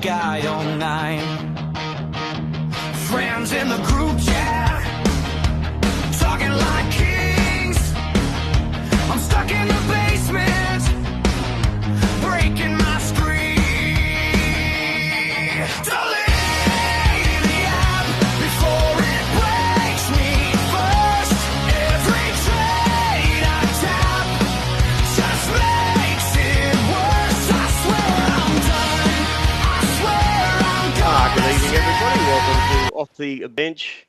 guy all night. Friends in the group chat, talking like kings. I'm stuck in the basement, breaking my screen. Delete the app before it breaks me first. Every trade I tap just makes it worse. I swear I'm done. I swear I'm done. Good evening, everybody. Welcome to Off the Bench.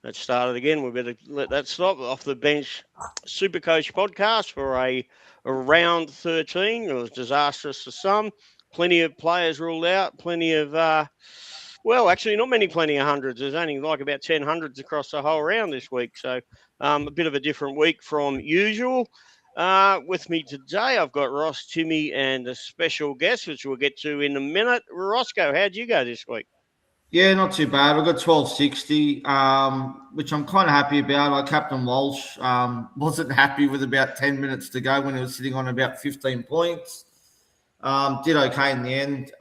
That started again. We better let that stop. Off the Bench Supercoach podcast for a round 13. It was disastrous for some. Plenty of players ruled out. Plenty of, actually not plenty of hundreds. There's only like about 10 hundreds across the whole round this week. So a bit of a different week from usual. With me today, I've got Ross, Timmy, and a special guest, which we'll get to in a minute. Rosco, how'd you go this week? Yeah, not too bad. I got 1260, which I'm kind of happy about. Like Captain Walsh wasn't happy with about 10 minutes to go when he was sitting on about 15 points. Did okay in the end.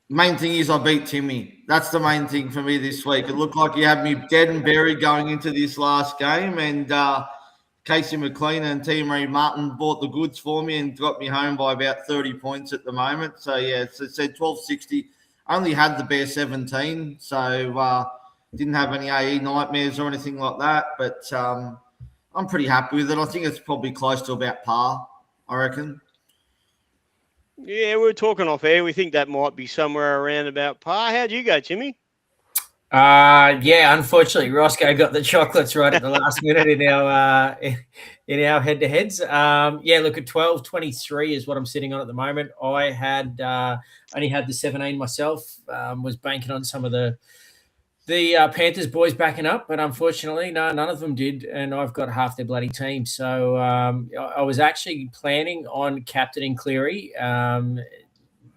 Main thing is I beat Timmy. That's the main thing for me this week. It looked like he had me dead and buried going into this last game, and Casey McLean and Team Reed Martin bought the goods for me and got me home by about 30 points at the moment. So, yeah, it said 1260. Only had the bare 17, so didn't have any AE nightmares or anything like that. But I'm pretty happy with it. I think it's probably close to about par, I reckon. Yeah, we were talking off air. We think that might be somewhere around about par. How'd you go, Timmy? Unfortunately, Rosco got the chocolates right at the last minute in our head-to-heads. Look, at 12.23 is what I'm sitting on at the moment. I had only had the 17 myself. Was banking on some of the Panthers boys backing up, but unfortunately, none of them did, and I've got half their bloody team. So I was actually planning on captaining Cleary.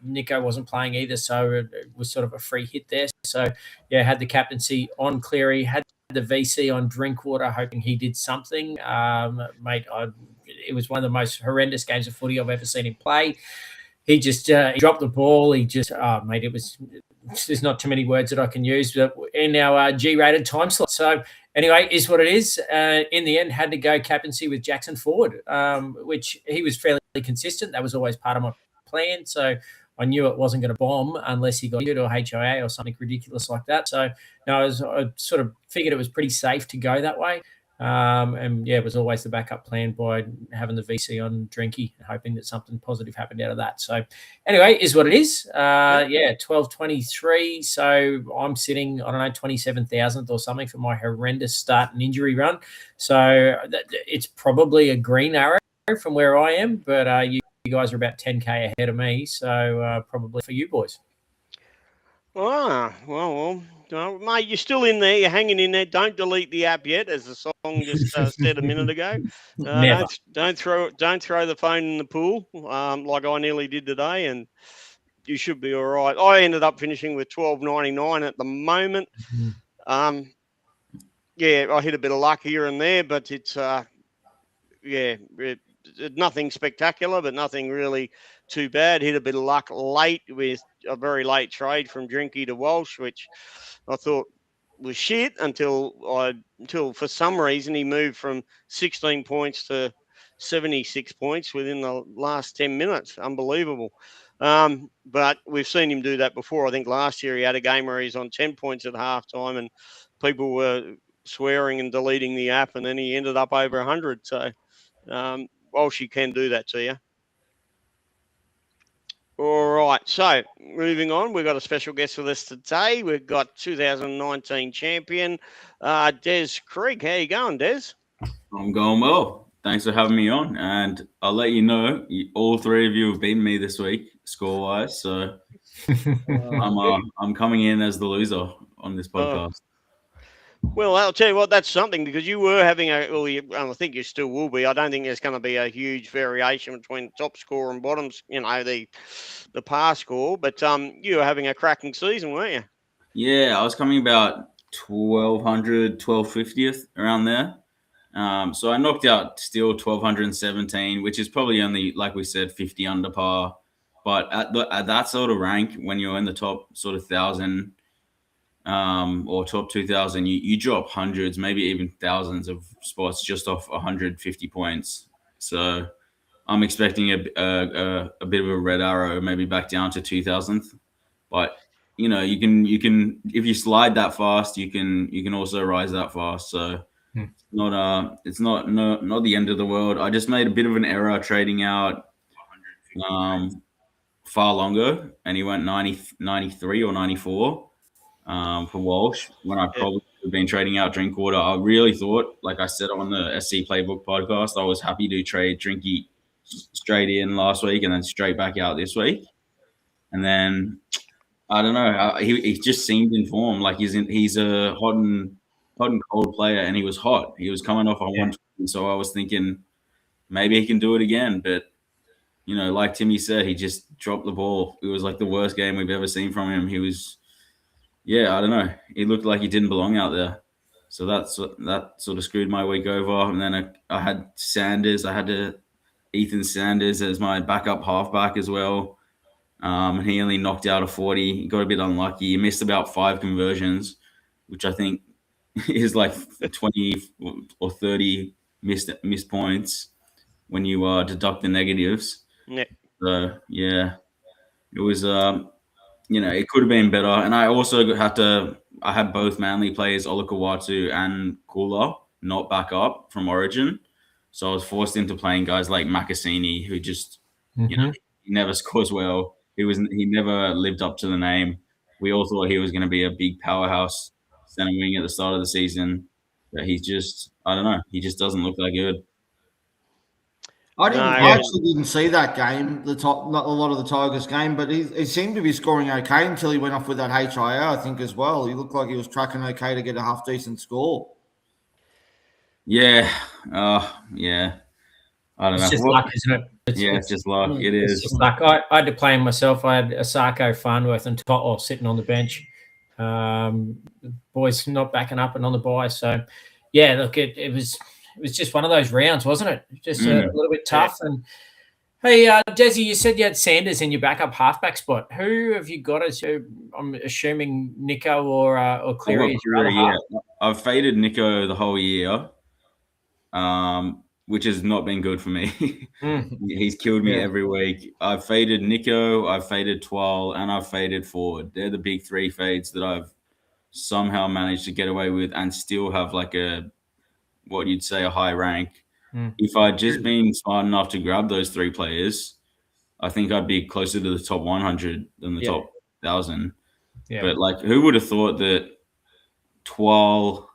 Nico wasn't playing either, so it was sort of a free hit there. So, yeah, had the captaincy on Cleary, had the VC on Drinkwater, hoping he did something. It was one of the most horrendous games of footy I've ever seen him play. He just he dropped the ball. There's not too many words that I can use in our G-rated time slot. So, anyway, is what it is. In the end, had to go captaincy with Jackson Ford, which he was fairly consistent. That was always part of my plan. So, I knew it wasn't going to bomb unless he got injured or HIA or something ridiculous like that. So, no, I sort of figured it was pretty safe to go that way. It was always the backup plan by having the VC on Drinky, hoping that something positive happened out of that. So, anyway, is what it is. 12.23. So, I'm sitting, 27,000th or something for my horrendous start and injury run. So, it's probably a green arrow from where I am, but you guys are about 10K ahead of me, so probably for you boys. Well, mate, you're still in there. You're hanging in there. Don't delete the app yet, as the song just said a minute ago. Never. Don't throw the phone in the pool like I nearly did today, and you should be all right. I ended up finishing with 12.99 at the moment. I hit a bit of luck here and there, but it's nothing spectacular, but nothing really too bad. Hit a bit of luck late with a very late trade from Drinky to Walsh, which I thought was shit until for some reason he moved from 16 points to 76 points within the last 10 minutes. Unbelievable. But we've seen him do that before. I think last year he had a game where he's on 10 points at halftime and people were swearing and deleting the app, and then he ended up over 100. So, Walsh, you can do that to you. All right, so moving on, we've got a special guest with us today. We've got 2019 champion, Dez Creek. How you going, Dez? I'm going well. Thanks for having me on. And I'll let you know, all three of you have beaten me this week, score-wise. So I'm coming in as the loser on this podcast. Well, I'll tell you what, that's something, because you were having I think you still will be. I don't think there's going to be a huge variation between top score and bottoms, the par score. But you were having a cracking season, weren't you? Yeah, I was coming about 1,200, 1,250th around there. So I knocked out still 1,217, which is probably only, like we said, 50 under par. But at that sort of rank, when you're in the top sort of 1,000 or top 2,000, you drop hundreds, maybe even thousands of spots just off 150 points. So I'm expecting a bit of a red arrow, maybe back down to 2,000th. But you know, you can if you slide that fast, you can also rise that fast. So it's not the end of the world. I just made a bit of an error trading out far longer, and he went 93 or 94 for Walsh when I probably would have been trading out Drinkwater. I really thought, like I said on the SC Playbook podcast, I was happy to trade Drinky straight in last week and then straight back out this week. And then I don't know, he just seemed in form. Like he's a hot and cold player, and he was hot. He was coming off on 120, so I was thinking maybe he can do it again. But you know, like Timmy said, he just dropped the ball. It was like the worst game we've ever seen from him. He was, I don't know. He looked like he didn't belong out there. So that sort of screwed my week over. And then I had Sanders. I had Ethan Sanders as my backup halfback as well. And he only knocked out a 40. He got a bit unlucky. He missed about 5 conversions, which I think is like 20 or 30 missed points when you deduct the negatives. Yeah. So it was it could have been better. And I also I had both Manly players, Olakawatu and Kula, not back up from Origin. So I was forced into playing guys like Makasini, who just he never scores well. He never lived up to the name. We all thought he was going to be a big powerhouse center wing at the start of the season, but he's just, I don't know, he just doesn't look that good. I actually didn't see that game, not a lot of the Tigers game, but he seemed to be scoring okay until he went off with that HIA, I think, as well. He looked like he was tracking okay to get a half decent score. Yeah. I don't know. It's just luck, isn't it? It's just luck. It is. It's just luck. I had to play him myself. I had Asako, Farnworth, and Toto sitting on the bench. Boys not backing up and on the bye. So, look, it was just one of those rounds, wasn't it? Just a little bit tough. And hey, Desi, you said you had Sanders in your backup halfback spot. Who have you got as I'm assuming Nico or Cleary is your other half? I've faded Nico the whole year, which has not been good for me. He's killed me every week. I've faded Nico, I've faded Twal, and I've faded Ford. They're the big 3 fades that I've somehow managed to get away with and still have like what you'd say a high rank. If I'd just been smart enough to grab those 3 players, I think I'd be closer to the top 100 than the top 1,000. Yeah. But like, who would have thought that Twal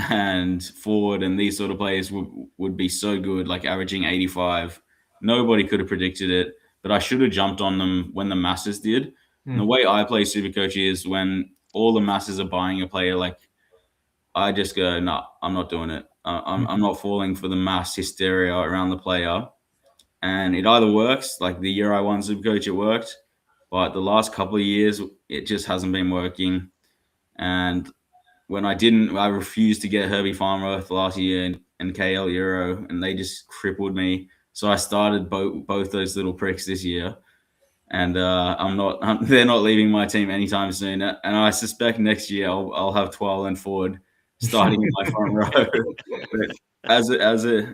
and Ford and these sort of players would be so good, like averaging 85? Nobody could have predicted it, but I should have jumped on them when the masses did. And the way I play Supercoach is when all the masses are buying a player, like I just go, no, I'm not doing it. I'm not falling for the mass hysteria around the player. And it either works, like the year I won Supercoach, it worked. But the last couple of years, it just hasn't been working. And when I didn't, I refused to get Herbie Farnworth last year and KL Euro, and they just crippled me. So I started both those little pricks this year. And they're not leaving my team anytime soon. And I suspect next year I'll have Twal and Ford starting in my front row. But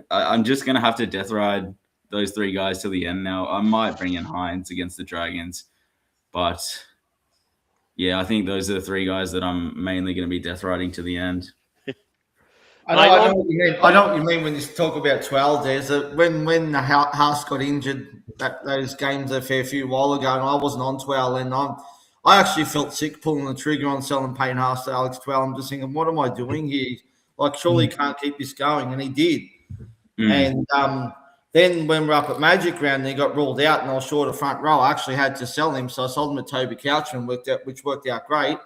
I'm just going to have to death ride those 3 guys till the end now. I might bring in Hines against the Dragons. But, I think those are the 3 guys that I'm mainly going to be death riding to the end. I know what you mean. I know what you mean when you talk about 12 days. When the Haas got injured, those games a fair few while ago, and I wasn't on 12, and I actually felt sick pulling the trigger on selling Payne Haas to Alex 12. I'm just thinking, what am I doing here? Like, surely he can't keep this going, and he did. And then when we're up at Magic Round, and he got ruled out, and I was short of front row, I actually had to sell him, so I sold him to Toby Couchman, which worked out great.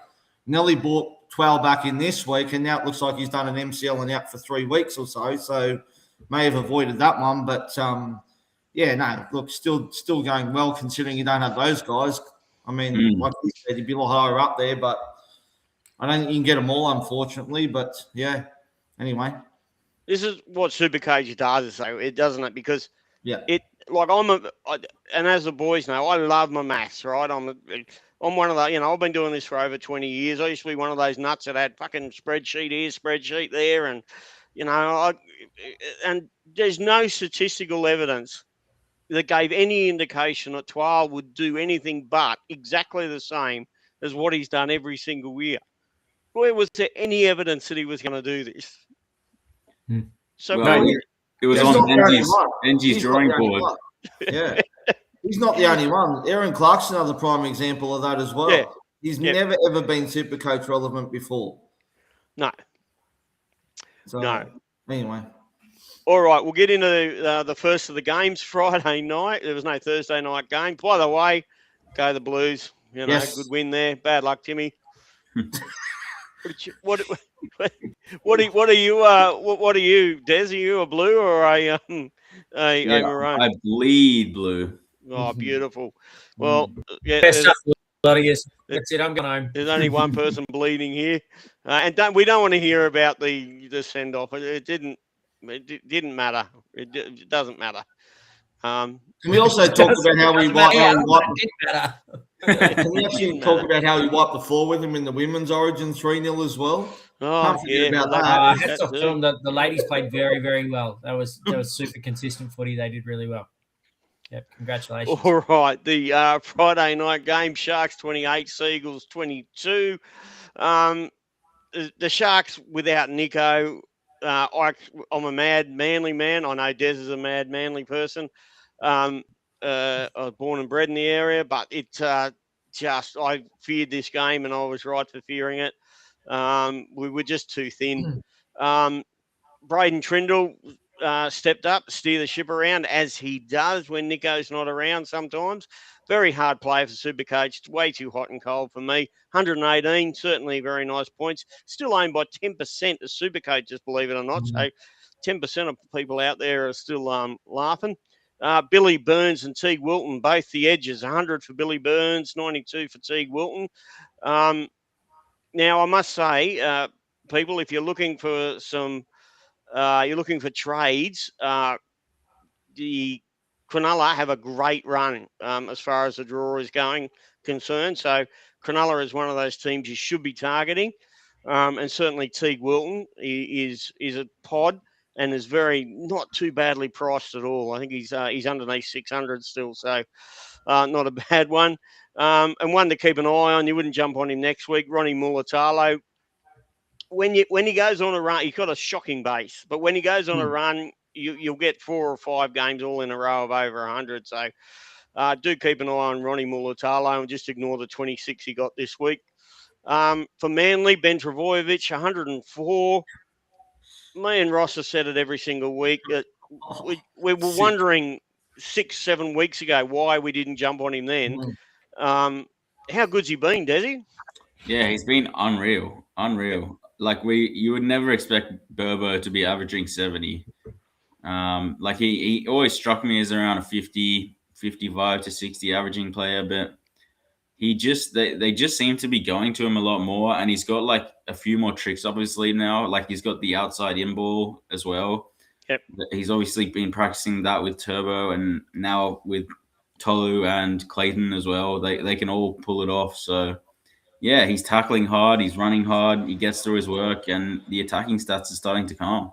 Nearly bought 12 back in this week, and now it looks like he's done an MCL and out for 3 weeks or so may have avoided that one. But look, still going well considering you don't have those guys. I mean, like you said, he'd be a lot higher up there, but I don't think you can get them all, unfortunately. But anyway. This is what Supercoach does, though. It doesn't it? Because like and as the boys know, I love my maths, right? I'm one of the, I've been doing this for over 20 years. I used to be one of those nuts that had fucking spreadsheet here, spreadsheet there, and and there's no statistical evidence that gave any indication that Twal would do anything but exactly the same as what he's done every single year. Where was there any evidence that he was going to do this? So Well, it was He's on not the only one. Benji's He's not drawing the only board. one. Yeah. He's not the only one. Aaron Clark's another prime example of that as well. Yeah. He's Yeah. never, ever been Supercoach relevant before. No. So, No. Anyway. All right, we'll get into the first of the games Friday night. There was no Thursday night game. By the way, go the Blues. Yes. Good win there. Bad luck, Timmy. What are you? What are you, Des? Are you a blue or a maroon? I bleed blue. Oh, beautiful. Well, yeah. Best up, Gladius. That's it. I'm going home. There's only one person bleeding here, and we don't want to hear about the send off. It didn't matter. It doesn't matter. Can we also talk about how we wiped? Can we actually talk about how we wiped the floor with him in the women's Origin 3-0 as well? Oh, yeah. About that. Hats off to them. The ladies played very, very well. That was super consistent footy. They did really well. Yep, congratulations. All right, the Friday night game, Sharks 28, Seagulls 22. The Sharks without Nico. I'm a mad Manly man. I know Des is a mad Manly person. I was born and bred in the area, but I feared this game, and I was right for fearing it. We were just too thin. Braden Trindle stepped up, steer the ship around, as he does when Nico's not around sometimes. Very hard play for Supercoach. It's way too hot and cold for me. 118, certainly very nice points. Still owned by 10% of Supercoaches, believe it or not. So 10% of people out there are still laughing. Billy Burns and Teague Wilton, both the edges. 100 for Billy Burns, 92 for Teague Wilton. Now, I must say, people, if you're looking for trades, the Cronulla have a great run as far as the draw is concerned. So Cronulla is one of those teams you should be targeting. And certainly Teague Wilton is a pod and is not too badly priced at all. I think he's underneath 600 still, so not a bad one. And one to keep an eye on. You wouldn't jump on him next week, Ronnie Mulatalo. When he goes on a run, he's got a shocking base. But when he goes on a run, you'll get 4 or 5 games all in a row of over 100. So do keep an eye on Ronnie Mulatalo and just ignore the 26 he got this week. For Manly, Ben Travojevic, 104. Me and Ross have said it every single week. We were wondering 6-7 weeks ago why we didn't jump on him then. How good's he been, Desi? Yeah, he's been unreal. Like you would never expect Burbo to be averaging 70. Like he always struck me as around a 50, 55 to 60 averaging player, but they just seem to be going to him a lot more, and he's got like a few more tricks up his sleeve now. Like he's got the outside in ball as well. Yep. He's obviously been practicing that with Turbo, and now with Tolu and Clayton as well. They can all pull it off. So yeah, he's tackling hard, he's running hard, he gets through his work, and the attacking stats are starting to come.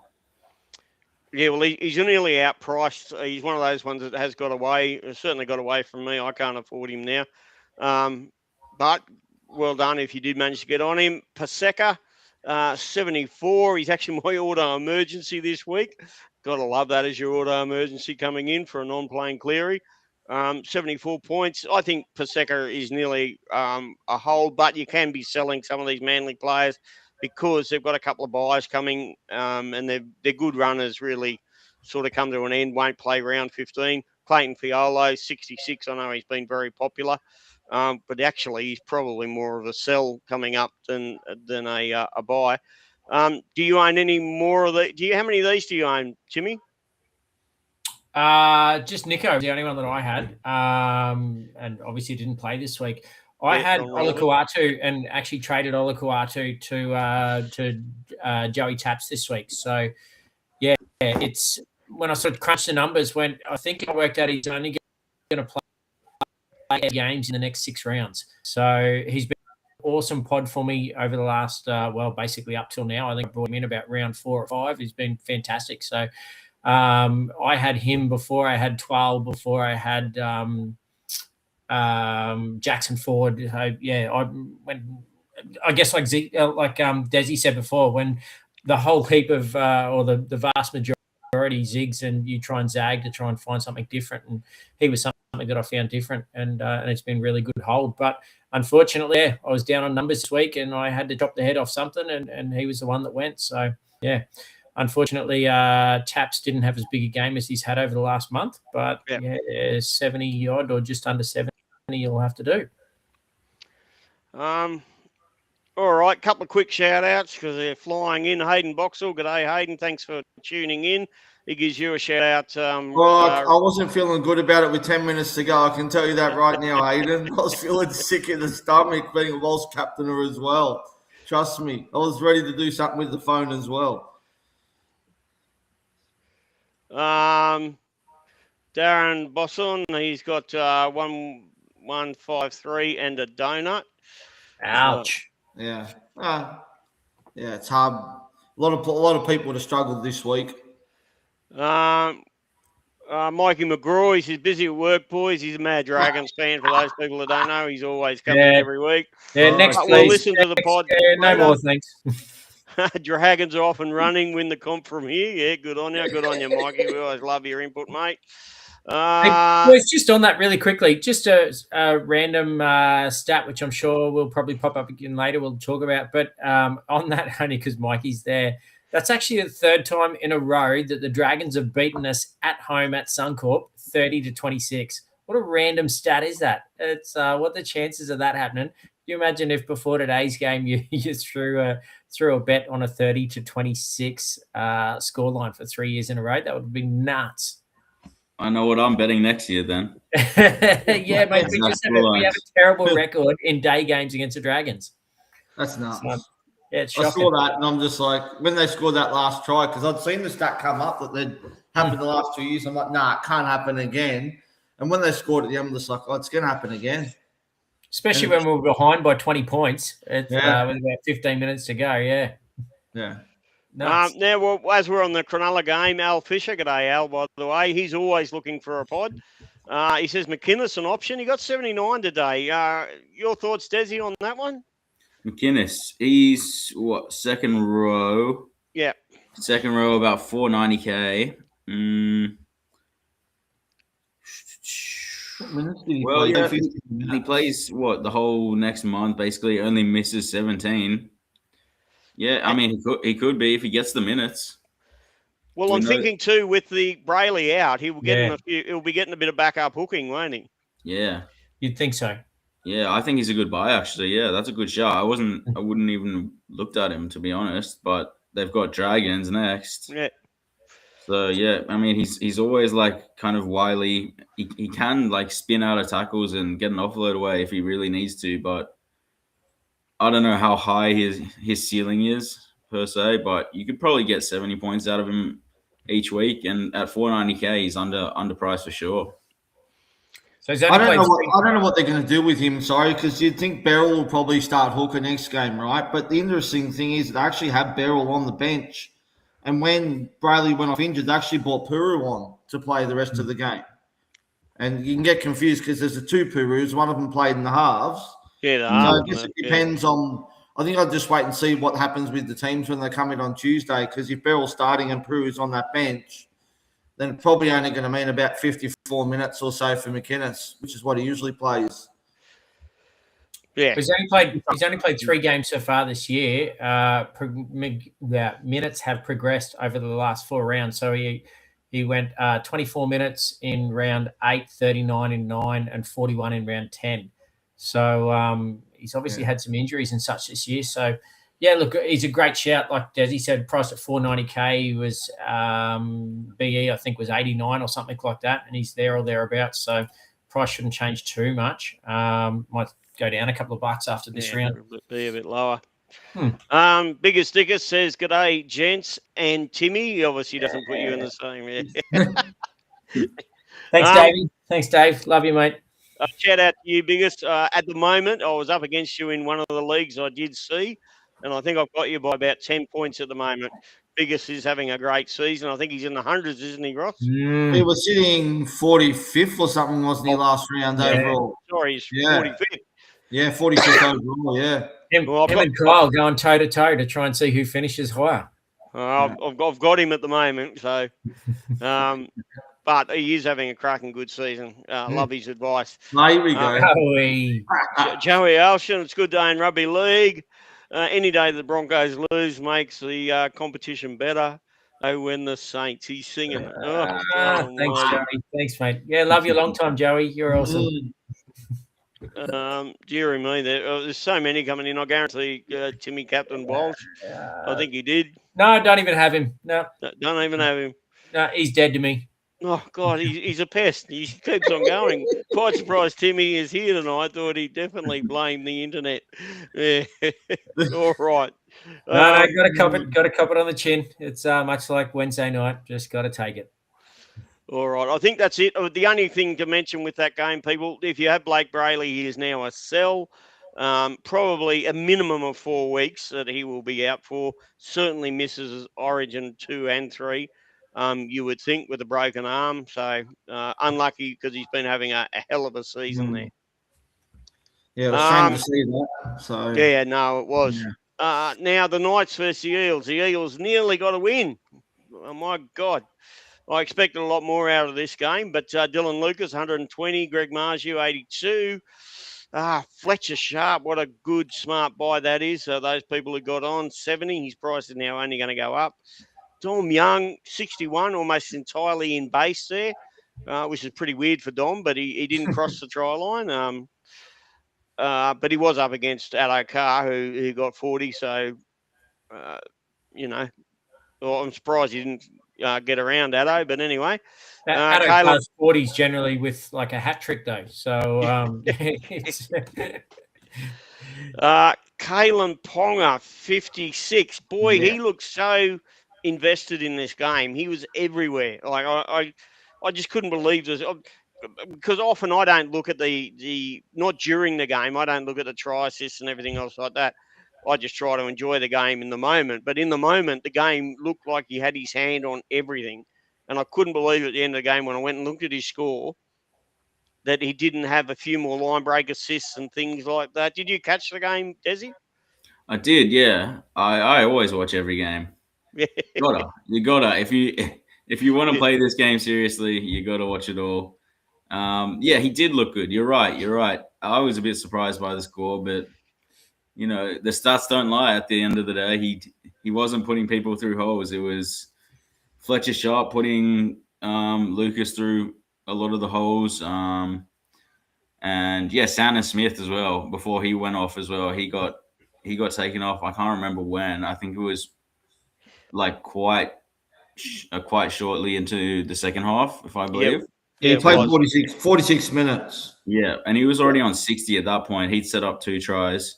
Yeah, well, he's nearly outpriced. He's one of those ones that has certainly got away from me. I can't afford him now. But well done if you did manage to get on him. Paseka, 74. He's actually my auto emergency this week. Got to love that as your auto emergency coming in for a non-playing Cleary. 74 points. I think Paseka is nearly a hold, but you can be selling some of these Manly players because they've got a couple of buys coming, and they're good runners. Really, sort of come to an end. Won't play round 15. Clayton Fiolo, 66. I know he's been very popular, but actually he's probably more of a sell coming up than a buy. Do you own any more of the? How many of these do you own, Timmy? Just Nico, the only one that I had, and obviously didn't play this week. I had Olakuatu and actually traded Olakuatu to Joey Taps this week. So yeah, it's when I sort of crunched the numbers, I think I worked out he's only going to play 8 games in the next 6 rounds. So he's been an awesome pod for me over the last, basically up till now. I think I brought him in about round 4 or 5. He's been fantastic. So I had him before I had 12, before I had Jackson Ford. I guess like Desi said before, when the whole heap of or the vast majority zigs and you try and zag to try and find something different, and he was something that I found different, and it's been really good hold. But unfortunately, I was down on numbers this week and I had to chop the head off something, and he was the one that went. So yeah, unfortunately, Taps didn't have as big a game as he's had over the last month, but 70 odd or just under 70 you'll have to do. All right, couple of quick shout-outs because they're flying in. Hayden Boxall, g'day, Hayden. Thanks for tuning in. He gives you a shout-out. I wasn't feeling good about it with 10 minutes to go. I can tell you that right now, Hayden. I was feeling sick in the stomach being a Lost captainer as well. Trust me. I was ready to do something with the phone as well. Darren Bosson, he's got 1153 and a donut. Ouch. Yeah, it's hard. A lot of people have struggled this week. Mikey McGraw, he's busy at work, boys. He's a Mad Dragons fan. For those people that don't know, he's always coming every week. Yeah, next we'll please. listen to the pod. No more, thanks. Dragons are off and running. Win the comp from here. Yeah, good on you, Mikey. We always love your input, mate. It's just on that really quickly. Just a random stat, which I'm sure will probably pop up again later. We'll talk about, but on that, only because Mikey's there. That's actually the 3rd time in a row that the Dragons have beaten us at home at Suncorp, 30-26. What a random stat is that? It's what the chances of that happening? You imagine if before today's game you threw a bet on a 30-26 scoreline for 3 years in a row? That would have been nuts. I know what I'm betting next year then. Yeah, mate, we have a terrible record in day games against the Dragons. That's nuts. So, yeah, it's I shocking. saw that and I'm just like, when they scored that last try, because I'd seen the stat come up that they'd happened the last 2 years. I'm like, nah, it can't happen again. And when they scored at the end, I'm just like, oh, it's going to happen again. Especially when we were behind by 20 points. With about 15 minutes to go, yeah. Now, as we're on the Cronulla game, Al Fisher, g'day Al, by the way, he's always looking for a pod. He says McInnes an option. He got 79 today. Your thoughts, Desi, on that one? McInnes, he's second row? Yeah. Second row, about 490K. Well, yeah, he plays the whole next month, basically, only misses 17. Yeah, I mean, he could be if he gets the minutes. Well, I'm thinking too, with the Brayley out, he'll be getting a bit of backup hooking, won't he? Yeah, you'd think so. Yeah, I think he's a good buy, actually. Yeah, that's a good shot. I wouldn't even looked at him, to be honest, but they've got Dragons next. Yeah. So, yeah, I mean, he's always, like, kind of wily. He can, like, spin out of tackles and get an offload away if he really needs to, but I don't know how high his ceiling is, per se, but you could probably get 70 points out of him each week, and at 490K, he's underpriced for sure. So I don't know what they're going to do with him, because you'd think Beryl will probably start hooker next game, right? But the interesting thing is they actually have Beryl on the bench. And when Brayley went off injured, they actually brought Puru on to play the rest of the game. And you can get confused because there's the 2 Purus. One of them played in the halves. Yeah, so I guess it depends on – I think I'll just wait and see what happens with the teams when they come in on Tuesday, because if Beryl's starting and Puru's on that bench, then it's probably only going to mean about 54 minutes or so for McInnes, which is what he usually plays. Yeah, he's only played 3 games so far this year. Minutes have progressed over the last 4 rounds. So he went 24 minutes in round 8, 39 in 9, and 41 in round 10. So he's obviously had some injuries and such this year. So yeah, look, he's a great shout. Like Desi said, priced at 490K. He was BE, I think, was 89 or something like that, and he's there or thereabouts. So price shouldn't change too much. Might go down a couple of bucks after this round. Be a bit lower. Biggest Sticker says, "G'day, gents and Timmy." He obviously doesn't put you in the same. Yeah. Thanks, Davey. Thanks, Dave. Love you, mate. Shout out to you, Biggest. At the moment, I was up against you in one of the leagues I did see, and I think I've got you by about 10 points at the moment. Biggest is having a great season. I think he's in the hundreds, isn't he, Ross? He was sitting 45th or something, wasn't he, last round overall? Sorry, he's Yeah. 45th. Yeah, 45th overall, yeah. Him and Kyle going toe-to-toe to try and see who finishes higher. I've got him at the moment, so but he is having a cracking good season. Love his advice. Here we go. Joey Alshan, it's a good day in rugby league. Any day the Broncos lose makes the competition better. Oh, when the Saints, he's singing. Thanks, Joey. Thanks, mate. Yeah, love you long time, Joey. You're awesome. Dearie me, there's so many coming in. I guarantee Timmy Captain Walsh. I think he did. No, don't even have him. No. Don't even have him. No, he's dead to me. Oh, God, he's a pest. He keeps on going. Quite surprised Timmy is here tonight. I thought he'd definitely blame the internet. Yeah. All right. No, got to cop it on the chin. It's much like Wednesday night. Just got to take it. All right. I think that's it. The only thing to mention with that game, people, if you have Blake Brayley, he is now a sell. Probably a minimum of 4 weeks that he will be out for. Certainly misses Origin 2 and 3. You would think with a broken arm. So unlucky because he's been having a hell of a season there. Yeah, it was shame to see that. So yeah, no, it was. Yeah. Now the Knights versus the Eels. The Eels nearly got a win. Oh my God. I expected a lot more out of this game, but Dylan Lucas, 120, Greg Marju, 82. Fletcher Sharp, what a good, smart buy that is. Those people who got on, 70. His price is now only going to go up. Dom Young, 61, almost entirely in base there, which is pretty weird for Dom, but he didn't cross the try line. But he was up against Addo Carr, who got 40. So, well, I'm surprised he didn't get around Addo. But anyway. Addo Carr's 40s generally with like a hat trick, though. So, Kalen Ponga, 56. Boy, he looks so invested in this game. He was everywhere. Like I just couldn't believe this, because often I don't look at the not during the game. I don't look at the try assists and everything else like that. I just try to enjoy the game in the moment. But in the moment, the game looked like he had his hand on everything, and I couldn't believe at the end of the game when I went and looked at his score that he didn't have a few more line break assists and things like that. Did you catch the game, Desi? I did, yeah. I always watch every game. Yeah. You gotta. If you want to play this game seriously, you gotta watch it all. Yeah, he did look good. You're right. I was a bit surprised by the score, but the stats don't lie. At the end of the day, he wasn't putting people through holes. It was Fletcher Sharp putting Lucas through a lot of the holes. And yeah, Santa Smith as well. Before he went off as well, he got taken off. I can't remember when. I think it was like quite shortly into the second half, if I believe. Yeah, he played 46 minutes. Yeah, and he was already on 60 at that point. He'd set up 2 tries.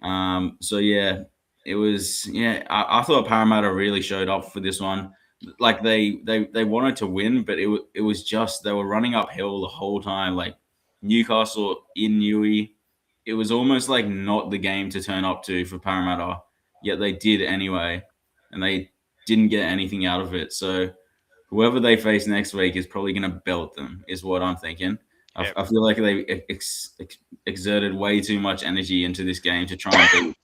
So yeah, it was. Yeah, I thought Parramatta really showed up for this one. Like they wanted to win, but it was just they were running uphill the whole time. Like Newcastle in Newey, it was almost like not the game to turn up to for Parramatta. Yet they did anyway, and they didn't get anything out of it. So whoever they face next week is probably going to belt them, is what I'm thinking. Yeah. I feel like they exerted way too much energy into this game to try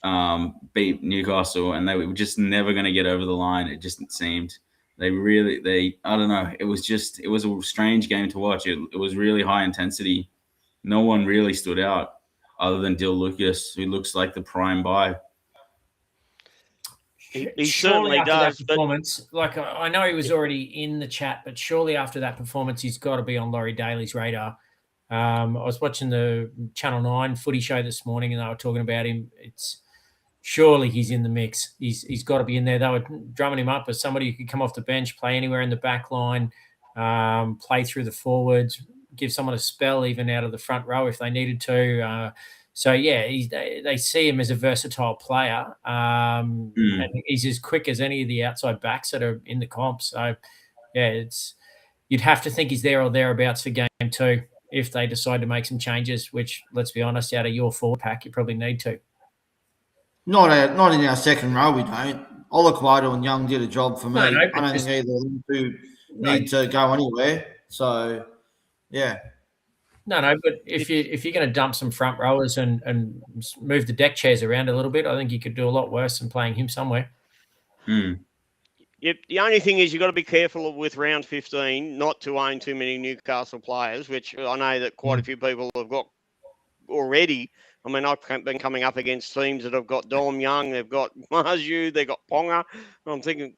and beat Newcastle, and they were just never going to get over the line. It just seemed I don't know. It was a strange game to watch. It was really high intensity. No one really stood out other than Dill Lucas, who looks like the prime buy. He certainly does. That performance, like I know he was already in the chat, but surely after that performance, he's got to be on Laurie Daly's radar. I was watching the Channel 9 footy show this morning, and they were talking about him. Surely he's in the mix. He's got to be in there. They were drumming him up as somebody who could come off the bench, play anywhere in the back line, play through the forwards, give someone a spell even out of the front row if they needed to. So yeah, they see him as a versatile player, and he's as quick as any of the outside backs that are in the comp. So yeah, you'd have to think he's there or thereabouts for game 2 if they decide to make some changes. Which, let's be honest, out of your forward pack, you probably need to. Not in our second row, we don't. Olaquado and Young did a job for me. No, I don't think either of them two need to go anywhere. So yeah. No, but if you're going to dump some front rowers and move the deck chairs around a little bit, I think you could do a lot worse than playing him somewhere. Yep. The only thing is you've got to be careful with round 15 not to own too many Newcastle players, which I know that quite a few people have got already. I mean, I've been coming up against teams that have got Dom Young, they've got Marju, they've got Ponga. I'm thinking,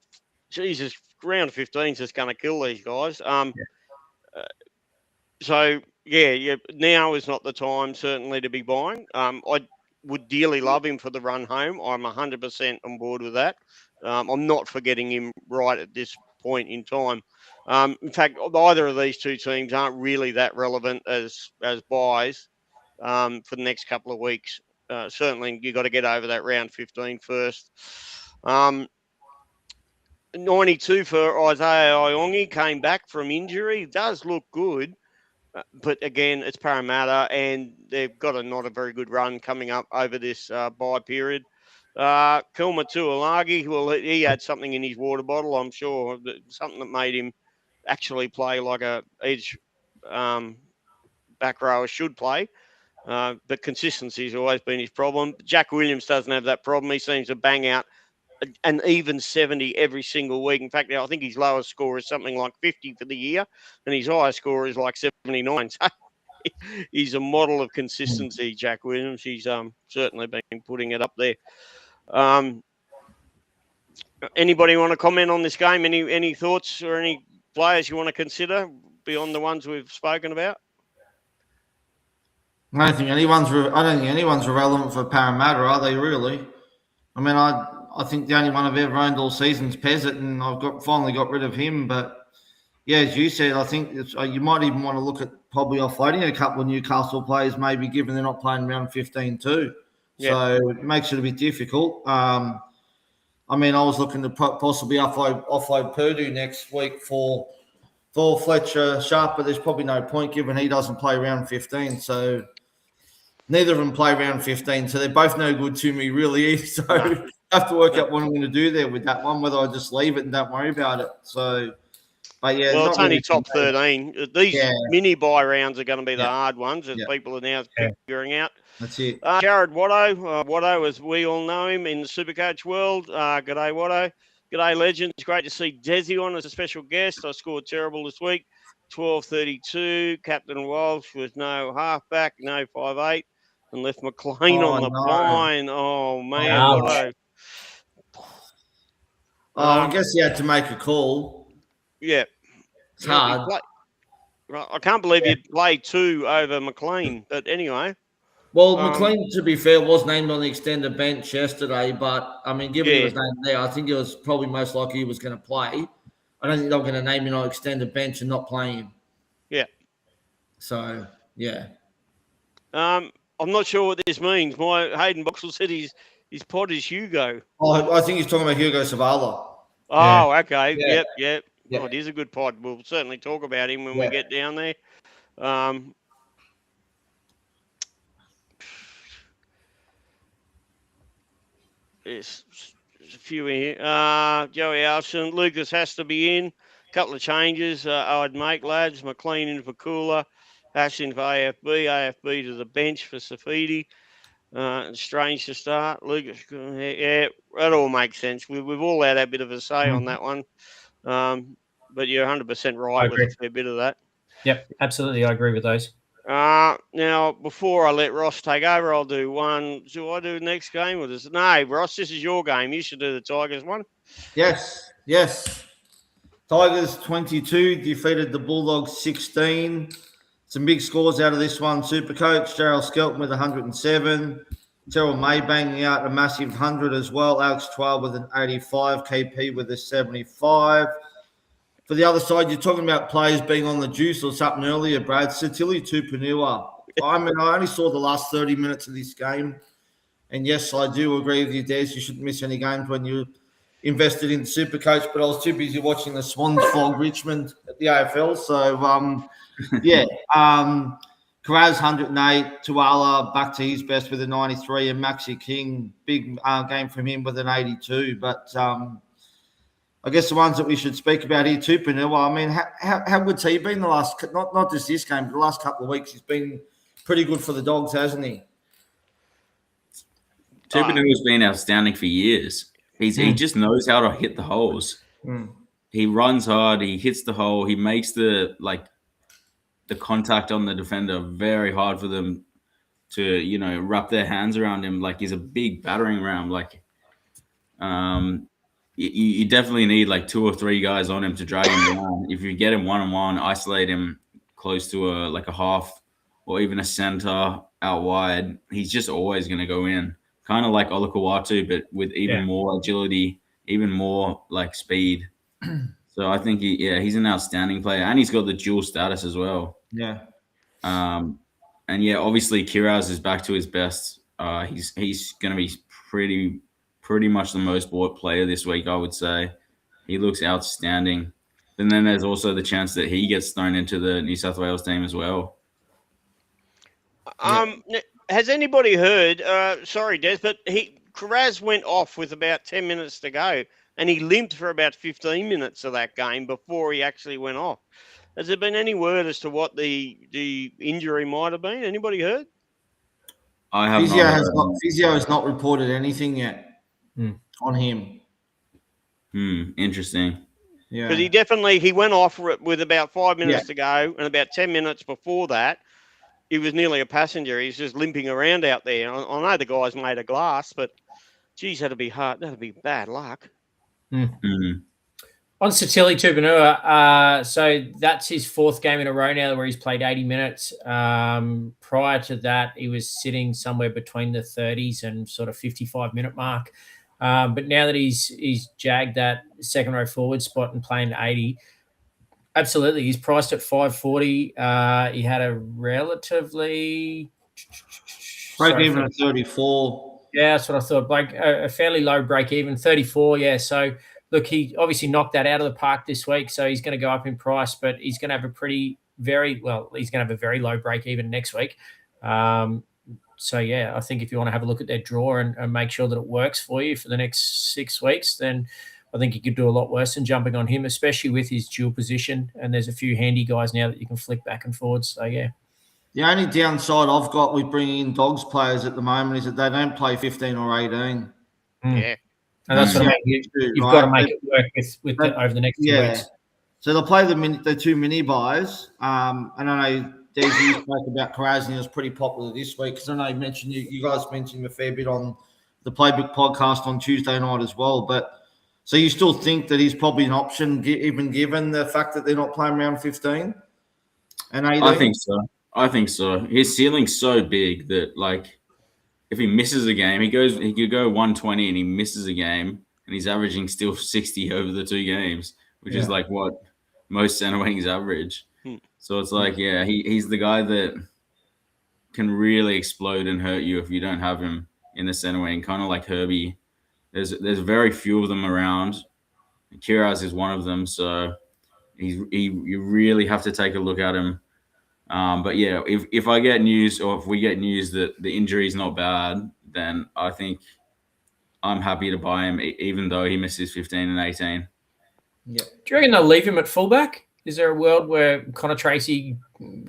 Jesus, round 15 is just going to kill these guys. So, yeah, now is not the time, certainly, to be buying. I would dearly love him for the run home. I'm 100% on board with that. I'm not forgetting him right at this point in time. In fact, either of these two teams aren't really that relevant as buys for the next couple of weeks. Certainly, you've got to get over that round 15 first. 92 for Isaiah Iongi, came back from injury. Does look good. But again, it's Parramatta, and they've got not a very good run coming up over this bye period. Kilma Tuolagi, well, he had something in his water bottle, I'm sure, something that made him actually play like a edge back rower should play. But consistency has always been his problem. Jack Williams doesn't have that problem. He seems to bang out an even 70 every single week. In fact, I think his lowest score is something like 50 for the year, and his highest score is like 79. So he's a model of consistency, Jack Williams. He's certainly been putting it up there. Anybody want to comment on this game? Any thoughts or any players you want to consider beyond the ones we've spoken about? I don't think anyone's relevant for Parramatta, are they really? I mean, I think the only one I've ever owned all season is Pezzett, and I've finally got rid of him. But yeah, as you said, I think you might even want to look at probably offloading a couple of Newcastle players, maybe given they're not playing round 15 too. Yeah. So it makes it a bit difficult. I mean, I was looking to possibly offload Purdue next week for Fletcher Sharp, but there's probably no point given he doesn't play round 15. So neither of them play round 15, so they're both no good to me, really. So I have to work out what I'm going to do there with that one, whether I just leave it and don't worry about it. So, but yeah. Well, it's only top 13. These mini buy rounds are going to be the hard ones that people are now figuring out. That's it. Jared Watto. Watto, as we all know him in the Supercoach world. G'day, Watto. G'day, legends. Great to see Desi on as a special guest. I scored terrible this week. 12.32. Captain Walsh with no halfback, no 5'8", and left McLean on the line. Oh, man. I guess he had to make a call. Yeah. It's hard. I can't believe you'd play 2 over McLean, but anyway. Well, McLean, to be fair, was named on the extended bench yesterday, but, I mean, given he was named there, I think it was probably most likely he was going to play. I don't think they're going to name him on extended bench and not play him. Yeah. So, yeah. I'm not sure what this means. My Hayden Boxall said his pod is Hugo. Oh, I think he's talking about Hugo Savala. Oh, okay. Yep. Oh, it is a good pod. We'll certainly talk about him when we get down there. There's a few in here. Joey Alston. Lucas has to be in. A couple of changes I'd make, lads. McLean in for Cooler. Ash in for AFB to the bench for Safidi. Strange to start. Lucas, that all makes sense. We've all had a bit of a say on that one. But you're 100% right with a fair bit of that. Yep, absolutely. I agree with those. Now, before I let Ross take over, I'll do one. Do I do the next game? Or no, Ross, this is your game. You should do the Tigers one. Yes. Tigers 22 defeated the Bulldogs 16. Some big scores out of this one. Supercoach, Gerald Skelton with 107. Terrell May banging out a massive 100 as well. Alex 12 with an 85. KP with a 75. for the other side, you're talking about players being on the juice or something earlier, Brad. Satili Tupanua. I mean, I only saw the last 30 minutes of this game. And yes, I do agree with you, Des. You shouldn't miss any games when you're invested in Supercoach. But I was too busy watching the Swans flog Richmond at the AFL. So, Karaz 108, Tuala back to his best with a 93, and Maxi King, big game from him with an 82. But I guess the ones that we should speak about here too, Panua. I mean, how good's he been the last, not just this game, but the last couple of weeks? He's been pretty good for the Dogs, hasn't he? Tupanu's been outstanding for years. He just knows how to hit the holes. He runs hard. He hits the hole. He makes the contact on the defender very hard for them to wrap their hands around him. Like, he's a big battering ram. Like, you definitely need like 2 or 3 guys on him to drag him down. If you get him one-on-one, isolate him close to a half or even a center out wide, he's just always going to go in. Kind of like Olakawatu, but with even more agility, even more like speed. So I think he's an outstanding player, and he's got the dual status as well. Yeah. And obviously Kiraz is back to his best. He's going to be pretty much the most bought player this week, I would say. He looks outstanding. And then there's also the chance that he gets thrown into the New South Wales team as well. Has anybody heard? Sorry, Des, but Karaz went off with about 10 minutes to go, and he limped for about 15 minutes of that game before he actually went off. Has there been any word as to what the injury might have been? Anybody heard? I have Physio has not reported anything yet on him. Interesting. Yeah, because he went off with about 5 minutes to go, and about 10 minutes before that, he was nearly a passenger. He's just limping around out there. I know the guy's made of glass, but geez, that'd be hard. That'd be bad luck. On Satili Tupanua, so that's his 4th game in a row now where he's played 80 minutes. Prior to that, he was sitting somewhere between the 30s and sort of 55-minute mark. But now that he's jagged that second row forward spot and playing 80, absolutely, he's priced at 540. He had a relatively break even at 34. Yeah, that's what I thought. Like a fairly low break even, 34. Yeah, so look, he obviously knocked that out of the park this week, so he's going to go up in price, but he's going to have he's going to have a very low break even next week. So, I think if you want to have a look at their draw and make sure that it works for you for the next 6 weeks, then I think you could do a lot worse than jumping on him, especially with his dual position. And there's a few handy guys now that you can flick back and forwards. So, The only downside I've got with bringing in Dogs players at the moment is that they don't play 15 or 18. Yeah. And that's what I mean. You've got to make it work with over the next 2 weeks. So they'll play the 2 mini buys. And I know Des, you spoke about Karaz, and it was pretty popular this week because I know you guys mentioned him a fair bit on the Playbook podcast on Tuesday night as well. But so you still think that he's probably an option, even given the fact that they're not playing round 15 and 18? I think so. His ceiling's so big that, like, if he misses a game, he could go 120 and he misses a game, and he's averaging still 60 over the 2 games, which is like what most center wings average. So it's like, he's the guy that can really explode and hurt you if you don't have him in the center wing, kind of like Herbie. There's very few of them around. Kiraz is one of them, so you really have to take a look at him. But if I get news, or if we get news that the injury is not bad, then I think I'm happy to buy him, even though he misses 15 and 18. Yeah. Do you reckon they'll leave him at fullback? Is there a world where Connor Tracy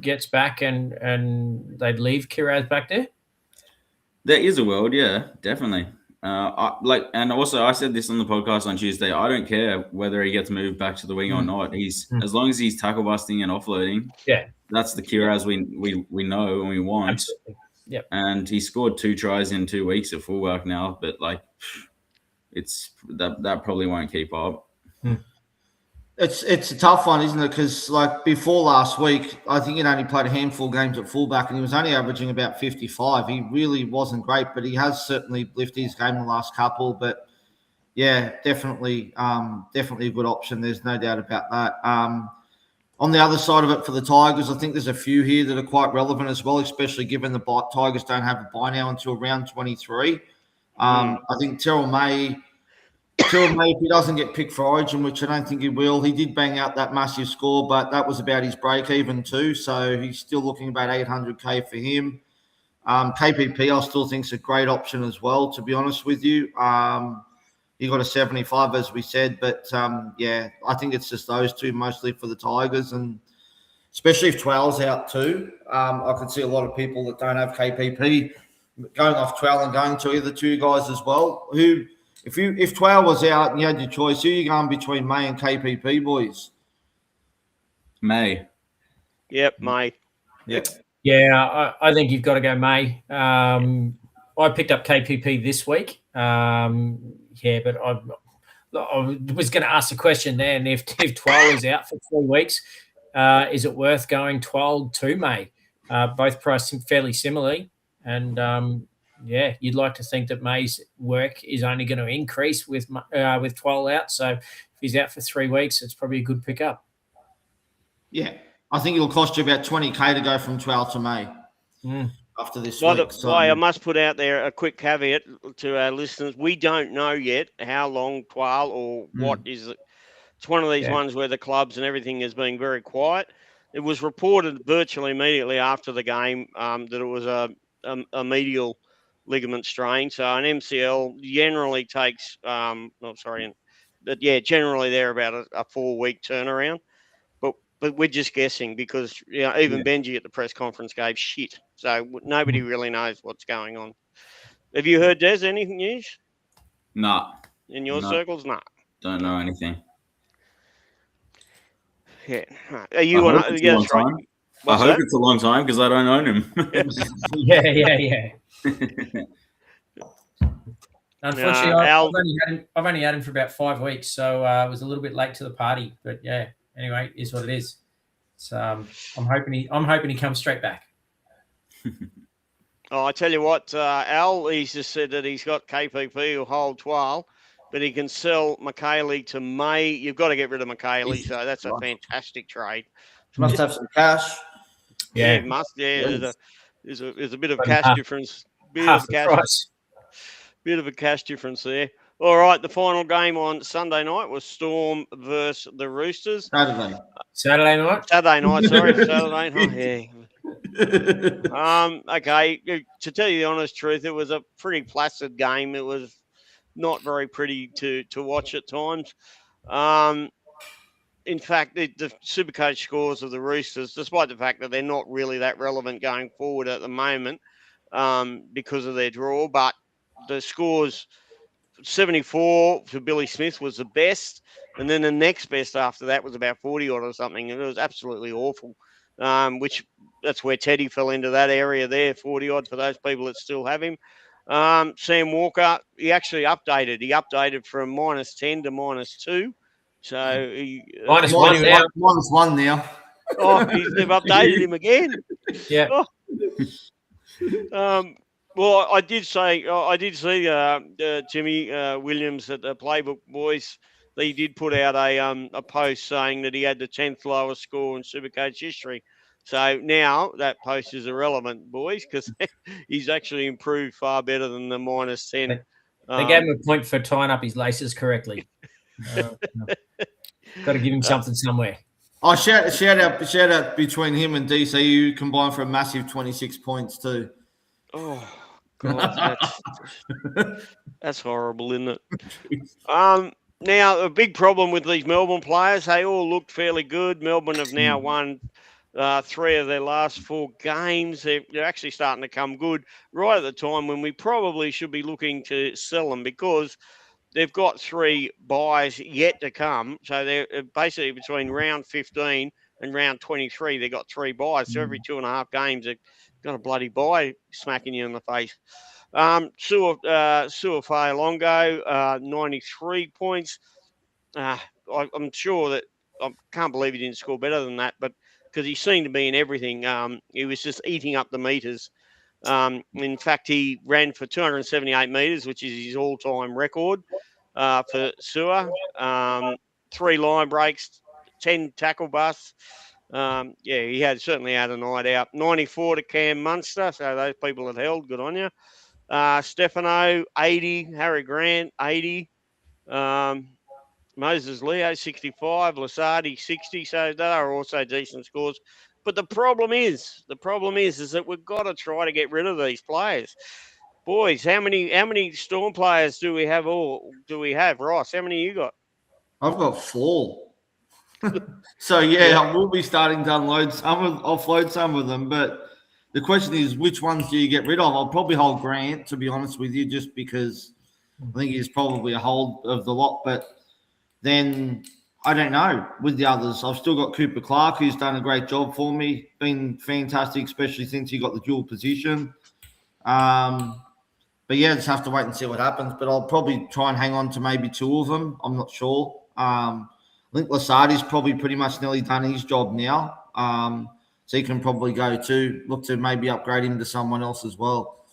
gets back and they'd leave Kiraz back there? There is a world, yeah, definitely. And also I said this on the podcast on Tuesday. I don't care whether he gets moved back to the wing or not. As long as he's tackle busting and offloading. Yeah, that's the Kiraz we know and we want. Absolutely. Yep. And he scored 2 tries in 2 weeks at fullback now, but like it's that probably won't keep up. It's a tough one, isn't it? Because like before last week, I think he'd only played a handful of games at fullback, and he was only averaging about 55. He really wasn't great, but he has certainly lifted his game the last couple. But Yeah, definitely a good option. There's no doubt about that. On the other side of it for the Tigers, I think there's a few here that are quite relevant as well, especially given the Tigers don't have a bye now until round 23. I think Terrell May, if he doesn't get picked for Origin, which I don't think he will, he did bang out that massive score, but that was about his break even too. So he's still looking about 800K for him. KPP, I still think is a great option as well, to be honest with you. He got a 75, as we said, but yeah, I think it's just those two mostly for the Tigers, and especially if Twell's out too. I can see a lot of people that don't have KPP going off Twell and going to either two guys as well. If Twell was out and you had your choice, who are you going between May and KPP, boys? May. Yep, May. Yep. Yeah, I think you've got to go May. I picked up KPP this week. Yeah, but I was going to ask the question then, if Twal is out for 3 weeks, is it worth going Twal to May? Both priced fairly similarly. And, yeah, you'd like to think that May's work is only going to increase with Twal out. So if he's out for 3 weeks, it's probably a good pickup. Yeah, I think it'll cost you about 20K to go from 12 to May after this week. Why I must put out there a quick caveat to our listeners. We don't know yet how long Twal or what is it. It's one of these ones where the clubs and everything has been very quiet. It was reported virtually immediately after the game that it was a medial ligament strain. So an MCL generally takes, generally they're about a 4-week turnaround. But we're just guessing because even Benji at the press conference gave shit. So nobody really knows what's going on. Have you heard, Des, any news? Nah. In your circles? Nah. Don't know anything. Yeah. Are you on? Yeah, that's right. I hope it's a long time because I don't own him. Yeah. Unfortunately, I've only had him for about 5 weeks, so I was a little bit late to the party. But yeah, anyway, it is what it is. So I'm hoping he comes straight back. I tell you what, Al, he's just said that he's got KPP who'll hold Twal, but he can sell McKaylee to May. You've got to get rid of McKaylee, so that's a fantastic trade. Must have some cash. Yeah, it must. Yeah, there's a bit of cash difference. Bit of a cash difference there. All right, the final game on Sunday night was Storm versus the Roosters. Saturday night, yeah. Okay, to tell you the honest truth, it was a pretty placid game. It was not very pretty to watch at times. In fact, the Supercoach scores of the Roosters, despite the fact that they're not really that relevant going forward at the moment because of their draw, but the scores 74 for Billy Smith was the best, and then the next best after that was about 40 odd or something, and it was absolutely awful. Which that's where Teddy fell into that area there, 40 odd for those people that still have him. Sam Walker, he actually updated. He updated from -10 to -2. So -1 now. -1 now. Oh, they've updated him again. Yeah. Oh. Well, I did see Timmy Williams at the Playbook Boys. He did put out a post saying that he had the 10th lowest score in Supercoach history. So now that post is irrelevant, boys, because he's actually improved far better than the -10. They gave him a point for tying up his laces correctly. Got to give him something somewhere. Oh, shout out between him and DC, who combined for a massive 26 points too. Oh, God, that's horrible, isn't it? Now, a big problem with these Melbourne players, they all looked fairly good. Melbourne have now won 3 of their last 4 games. They're actually starting to come good right at the time when we probably should be looking to sell them because they've got 3 buys yet to come. So they're basically between round 15 and round 23, they've got 3 buys. So every 2.5 games, they've got a bloody buy smacking you in the face. Suafai Longo, 93 points. I'm sure that I can't believe he didn't score better than that, but because he seemed to be in everything, he was just eating up the meters. In fact, he ran for 278 meters, which is his all-time record. for Sewer. 3 line breaks, 10 tackle busts. He certainly had a night out. 94 to Cam Munster, so those people that held, good on you. Stefano, 80. Harry Grant, 80. Moses Leo, 65. Lasardi, 60. So they are also decent scores. But the problem is that we've got to try to get rid of these players. Boys, how many Storm players do we have? Ross, how many you got? I've got 4. So I will be starting to offload some of them. But the question is, which ones do you get rid of? I'll probably hold Grant, to be honest with you, just because I think he's probably a hold of the lot. But then I don't know with the others. I've still got Cooper Clark, who's done a great job for me. Been fantastic, especially since he got the dual position. But just have to wait and see what happens. But I'll probably try and hang on to maybe 2 of them. I'm not sure. I think Lasardi's probably pretty much nearly done his job now. So he can probably look to maybe upgrade him to someone else as well.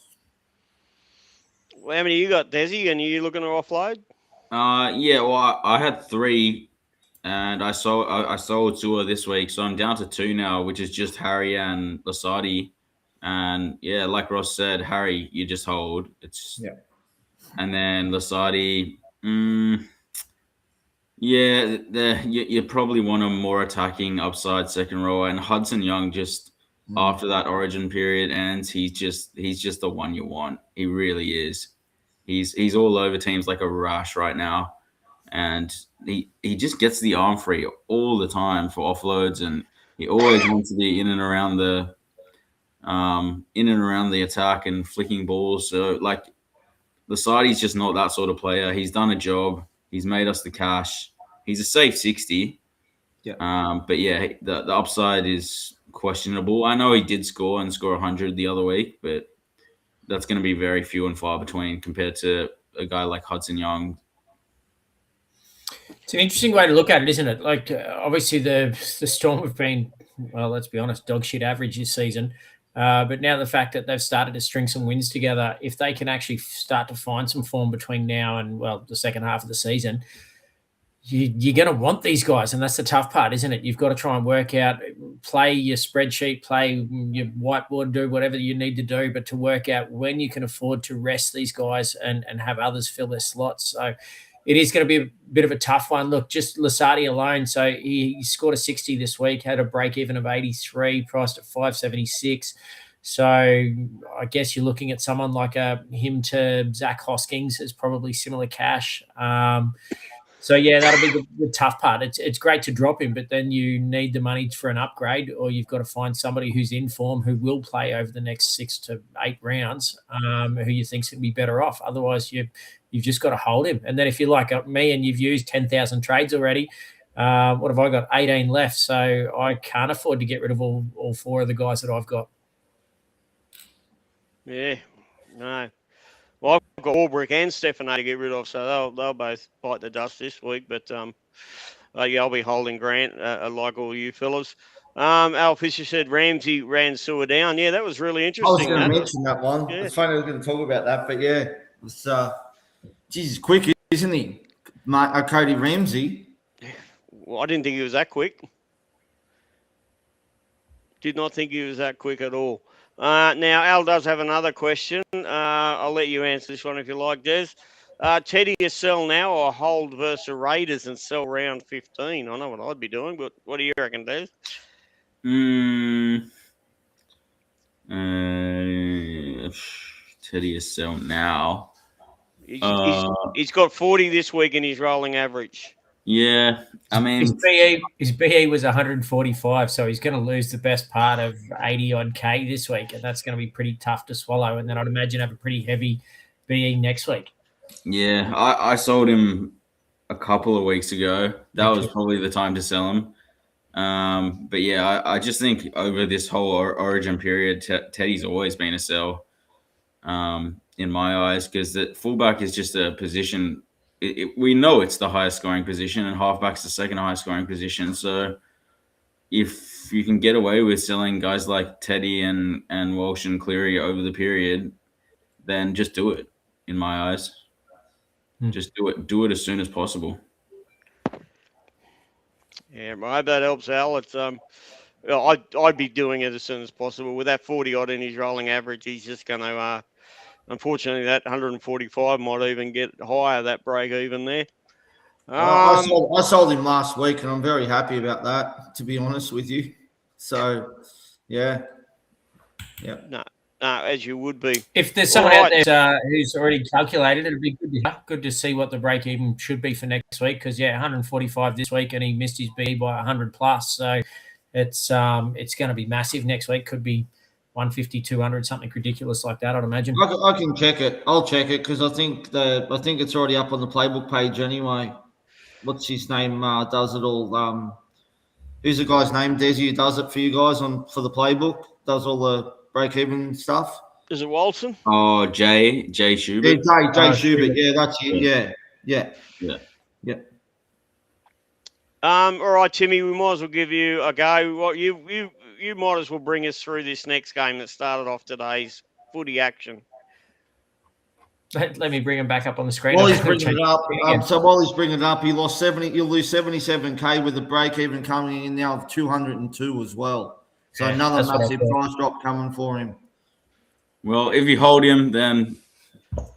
Well, how many you got, Desi? And are you looking to offload? I had 3, and I sold 2 this week, so I'm down to 2 now, which is just Harry and Lasardi. And like Ross said, Harry, you just hold. And then Lasardi, you probably want a more attacking upside second rower, and Hudson Young just after that Origin period ends, he's just the one you want. He really is. He's all over teams like a rash right now, and he just gets the arm free all the time for offloads, and he always wants to be in and around the attack and flicking balls. So like Lasardi's just not that sort of player. He's done a job. He's made us the cash. He's a safe 60. But the upside is questionable. I know he did score 100 the other week, but that's going to be very few and far between compared to a guy like Hudson Young. It's an interesting way to look at it, isn't it? Like, obviously the Storm have been, well, let's be honest, dog shit average this season. But now the fact that they've started to string some wins together, if they can actually start to find some form between now and, the second half of the season, you're going to want these guys, and that's the tough part, isn't it? You've got to try and work out, play your spreadsheet, play your whiteboard, do whatever you need to do, but to work out when you can afford to rest these guys and have others fill their slots. So it is going to be a bit of a tough one. Look, just Lasardi alone, so he scored a 60 this week, had a break-even of 83, priced at 576. So I guess you're looking at someone like him to Zach Hoskins is probably similar cash. So, that'll be the tough part. It's great to drop him, but then you need the money for an upgrade, or you've got to find somebody who's in form who will play over the next 6 to 8 rounds, who you think's going to be better off. Otherwise, you've just got to hold him. And then if you're like me and you've used 10,000 trades already, what have I got? 18 left. So I can't afford to get rid of all 4 of the guys that I've got. Yeah, no. Well, I've got Warbrick and Stefano to get rid of, so they'll both bite the dust this week. But I'll be holding Grant, like all you fellas. Al Fisher said Ramsey ran Sewer down. Yeah, that was really interesting. I was going to mention that one. Yeah. It's funny I was going to talk about that, but it's he's quick, isn't he? Cody Ramsey. Well, I didn't think he was that quick. Did not think he was that quick at all. Now, Al does have another question. I'll let you answer this one if you like, Des. Teddy, a sell now or hold versus the Raiders and sell round 15? I know what I'd be doing, but what do you reckon, Des? Teddy, a sell now. He's got 40 this week in his rolling average. Yeah, I mean, his BE was 145, so he's going to lose the best part of 80 odd K this week, and that's going to be pretty tough to swallow. And then I'd imagine have a pretty heavy BE next week. Yeah, I sold him a couple of weeks ago. That was probably the time to sell him. But I just think over this whole Origin period, Teddy's always been a sell in my eyes, because the fullback is just a position. We know it's the highest scoring position, and halfback's the second highest scoring position. So if you can get away with selling guys like Teddy and Walsh and Cleary over the period, then just do it, in my eyes. Just do it as soon as possible. Yeah, I hope that helps, Al. It's I'd be doing it as soon as possible. With that 40 odd in his rolling average, he's just going to. Unfortunately, that 145 might even get higher. That break even there. I sold him last week, and I'm very happy about that, to be honest with you. So, yeah. No, as you would be. If there's someone out there who's already calculated, it'd be good to see what the break even should be for next week. Because 145 this week, and he missed his B by 100 plus. So it's going to be massive next week. Could be 150, 200, something ridiculous like that, I'd imagine. I can check it. I'll check it because I think it's already up on the playbook page anyway. What's his name? Does it all? Who's the guy's name? Desi, who does it for you guys for the playbook? Does all the break even stuff? Is it Walson? Oh, Jay Schubert. Yeah, Jay Schubert. Yeah, that's it. Yeah. All right, Timmy. We might as well give you a go. What you might as well bring us through this next game that started off today's footy action. Let me bring him back up on the screen. While he's bringing it up, while he's bringing it up, he lost 70. He'll lose 77K with the break even coming in now of 202 as well. So another massive price drop coming for him. Well, if you hold him, then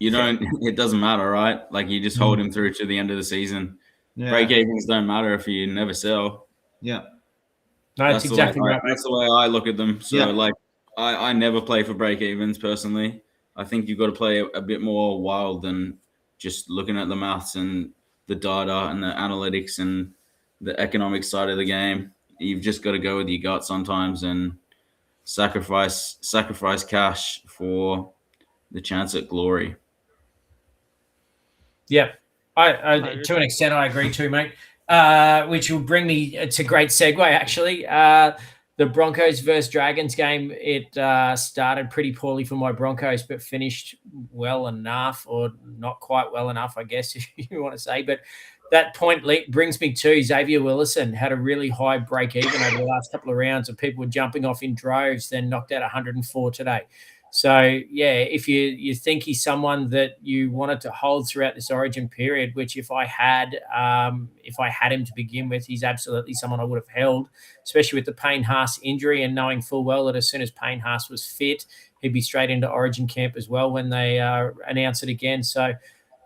you don't. It doesn't matter, right? Like you just hold him through to the end of the season. Yeah. Break evens don't matter if you never sell. Yeah, no, that's exactly right. That's the way I look at them. So, I never play for break evens personally. I think you've got to play a bit more wild than just looking at the maths and the data and the analytics and the economic side of the game. You've just got to go with your gut sometimes and sacrifice cash for the chance at glory. Yeah, I to an extent I agree too, mate. Which will bring me. It's a great segue, actually. The Broncos versus Dragons game, it started pretty poorly for my Broncos, but finished well enough, or not quite well enough, I guess, if you want to say. But that point brings me to Xavier Willison, had a really high break even over the last couple of rounds, and people were jumping off in droves, then knocked out 104 today. So, if you think he's someone that you wanted to hold throughout this Origin period, which if I had him to begin with, he's absolutely someone I would have held, especially with the Payne-Haas injury and knowing full well that as soon as Payne-Haas was fit, he'd be straight into Origin camp as well when they announce it again. So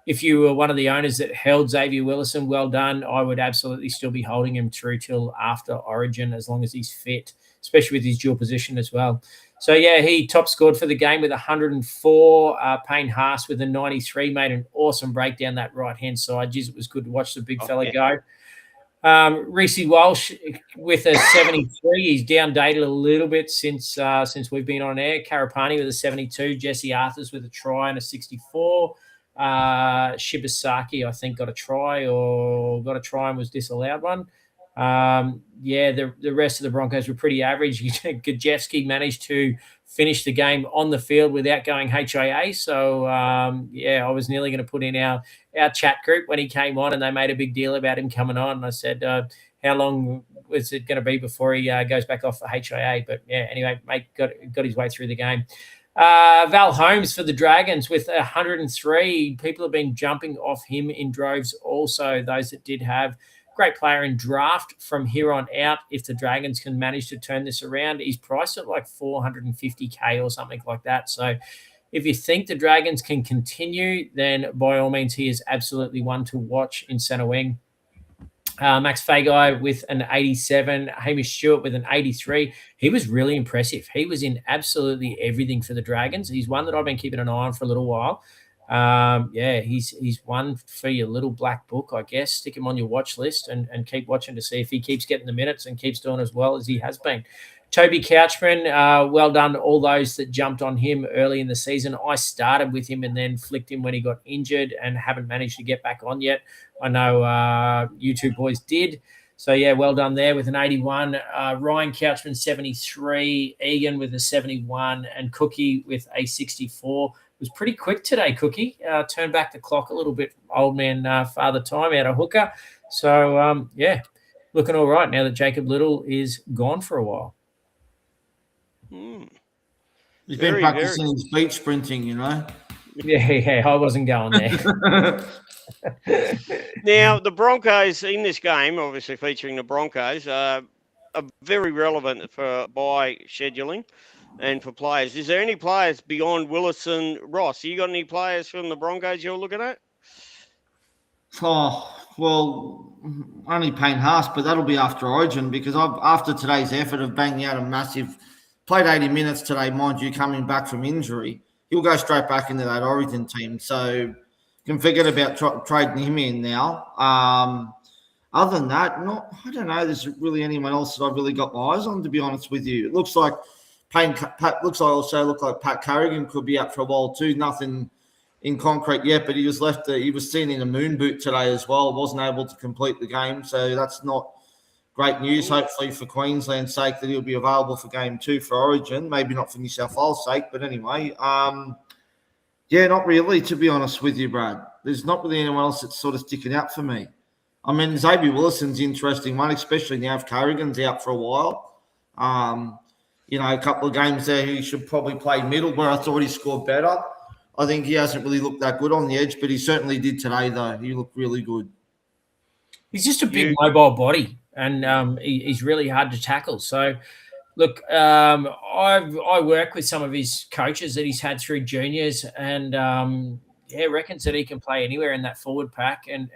if you were one of the owners that held Xavier Willison, well done. I would absolutely still be holding him through till after Origin as long as he's fit, especially with his dual position as well. So, he top scored for the game with 104. Payne-Haas with a 93 made an awesome breakdown that right-hand side. Jeez, it was good to watch the big fella go. Reece Walsh with a 73. He's downdated a little bit since we've been on air. Karapani with a 72. Jesse Arthurs with a try and a 64. Shibasaki, I think, got a try and was disallowed one. The rest of the Broncos were pretty average. Gajewski managed to finish the game on the field without going HIA. So, I was nearly going to put in our chat group when he came on, and they made a big deal about him coming on. And I said, how long was it going to be before he goes back off for HIA? But, anyway, mate got his way through the game. Val Holmes for the Dragons with 103. People have been jumping off him in droves also, those that did have. Great player in draft from here on out. If the Dragons can manage to turn this around, he's priced at like 450K or something like that. So if you think the Dragons can continue, then by all means, he is absolutely one to watch in centre wing. Max Fagai with an 87, Hamish Stewart with an 83. He was really impressive. He was in absolutely everything for the Dragons. He's one that I've been keeping an eye on for a little while. He's one for your little black book, I guess. Stick him on your watch list and keep watching to see if he keeps getting the minutes and keeps doing as well as he has been. Toby Couchman, well done to all those that jumped on him early in the season. I started with him and then flicked him when he got injured and haven't managed to get back on yet. I know you two boys did. So, well done there with an 81. Ryan Couchman, 73. Egan with a 71. And Cookie with a 64. It was pretty quick today, Cookie. Turned back the clock a little bit, old man Father Time out of hooker. So, looking all right now that Jacob Little is gone for a while. He's been practicing his beach sprinting, Yeah, I wasn't going there. Now, the Broncos in this game, obviously featuring the Broncos, are very relevant for bye scheduling and for players. Is there any players beyond Willis and Ross? You got any players from the Broncos you're looking at? Oh, well, only Payne Haas, but that'll be after Origin because after today's effort of banging out a massive, played 80 minutes today, mind you, coming back from injury, he'll go straight back into that Origin team. So can forget about trading him in now. Other than that, I don't know. There's really anyone else that I've really got my eyes on, to be honest with you. It looks like Pat Carrigan could be up for a while too. Nothing in concrete yet, but he was left. He was seen in a moon boot today as well. Wasn't able to complete the game, so that's not great news. Hopefully for Queensland's sake that he'll be available for game 2 for Origin. Maybe not for New South Wales' sake, but anyway. Yeah, not really, to be honest with you, Brad. There's not really anyone else that's sort of sticking out for me. I mean, Xavier Willison's an interesting one, especially now if Carrigan's out for a while. A couple of games there, he should probably play middle where I thought he scored better. I think he hasn't really looked that good on the edge, but he certainly did today, though. He looked really good. He's just a big mobile body, and he's really hard to tackle. So, look, I work with some of his coaches that he's had through juniors, and reckons that he can play anywhere in that forward pack, and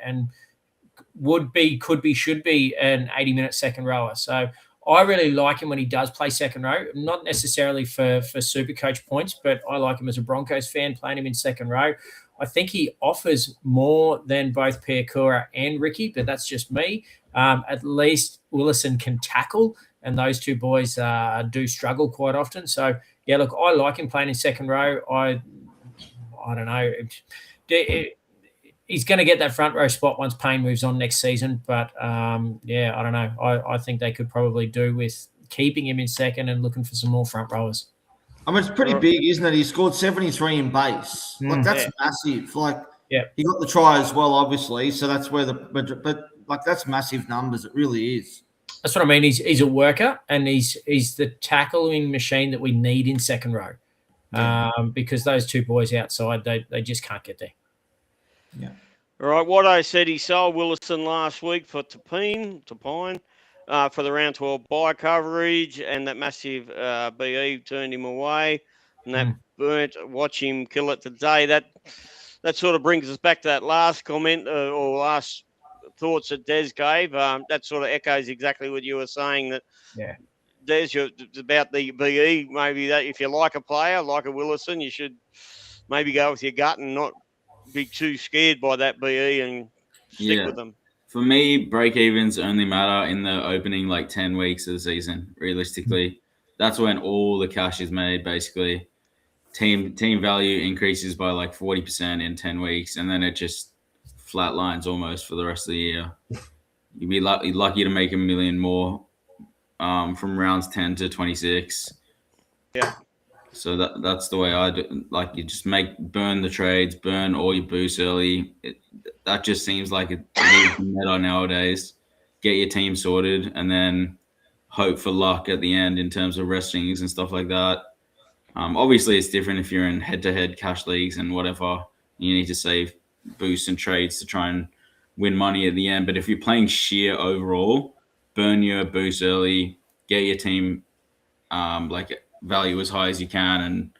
should be an 80-minute second rower. So I really like him when he does play second row, not necessarily for Supercoach points, but I like him as a Broncos fan playing him in second row. I think he offers more than both Piakura and Ricky, but that's just me. At least Willison can tackle, and those two boys do struggle quite often. So, yeah, look, I like him playing in second row. I don't know. He's going to get that front row spot once Payne moves on next season. But, I don't know. I think they could probably do with keeping him in second and looking for some more front rowers. I mean, it's pretty big, isn't it? He scored 73 in base. That's massive. He got the try as well, obviously. So that's where that's massive numbers. It really is. That's what I mean. He's a worker, and he's the tackling machine that we need in second row. Because those two boys outside, they just can't get there. Yeah. All right. Watto said he sold Willison last week for Pine for the round 12 bye coverage, and that massive BE turned him away, and that burnt. Watch him kill it today. That sort of brings us back to that last comment or last thoughts that Des gave. That sort of echoes exactly what you were saying. That Des, it's about the BE. Maybe that if you like a player like a Willison, you should maybe go with your gut and not be too scared by that BE and stick with them. For me, break-evens only matter in the opening 10 weeks of the season, realistically. That's when all the cash is made, basically. Team value increases by 40% in 10 weeks, and then it just flatlines almost for the rest of the year. You'd be lucky to make $1 million more from rounds 10 to 26. Yeah. So that's the way I do. You just burn the trades, burn all your boosts early. That just seems like it's meta nowadays. Get your team sorted and then hope for luck at the end in terms of restings and stuff like that. Obviously, it's different if you're in head-to-head cash leagues and whatever. You need to save boosts and trades to try and win money at the end. But if you're playing sheer overall, burn your boosts early, get your team value as high as you can, and